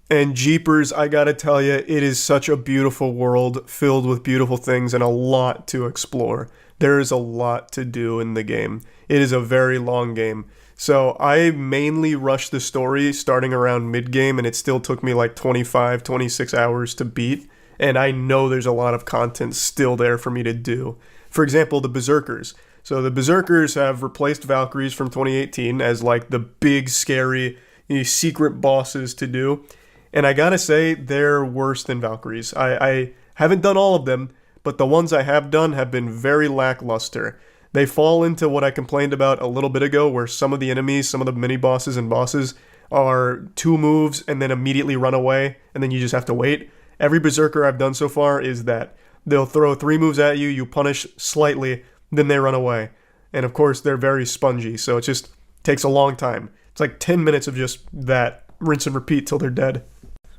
Speaker 2: And jeepers, I gotta tell you, it is such a beautiful world filled with beautiful things and a lot to explore. There is a lot to do in the game. It is a very long game. So I mainly rushed the story starting around mid-game, and it still took me like 25, 26 hours to beat. And I know there's a lot of content still there for me to do. For example, the Berserkers. So the Berserkers have replaced Valkyries from 2018 as like the big, scary, secret bosses to do. And I gotta say, they're worse than Valkyries. I haven't done all of them, but the ones I have done have been very lackluster. They fall into what I complained about a little bit ago, where some of the enemies, some of the mini-bosses and bosses, are 2 moves and then immediately run away, and then you just have to wait. Every Berserker I've done so far is that. They'll throw 3 moves at you, you punish slightly, then they run away. And of course, they're very spongy, so it just takes a long time. It's like 10 minutes of just that, rinse and repeat till they're dead.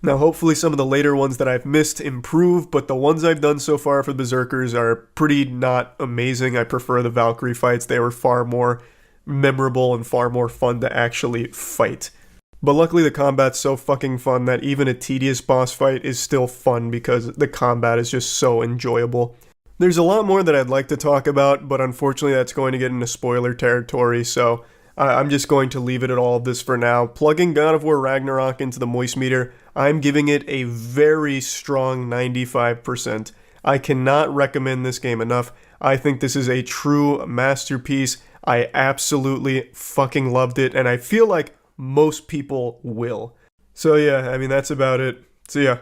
Speaker 2: Now, hopefully some of the later ones that I've missed improve, but the ones I've done so far for the Berserkers are pretty not amazing. I prefer the Valkyrie fights. They were far more memorable and far more fun to actually fight. But luckily the combat's so fucking fun that even a tedious boss fight is still fun because the combat is just so enjoyable. There's a lot more that I'd like to talk about, but unfortunately that's going to get into spoiler territory, so I'm just going to leave it at all of this for now. Plugging God of War Ragnarok into the Moist meter, I'm giving it a very strong 95%. I cannot recommend this game enough. I think this is a true masterpiece. I absolutely fucking loved it, and I feel like most people will. So yeah, I mean, that's about it. See ya.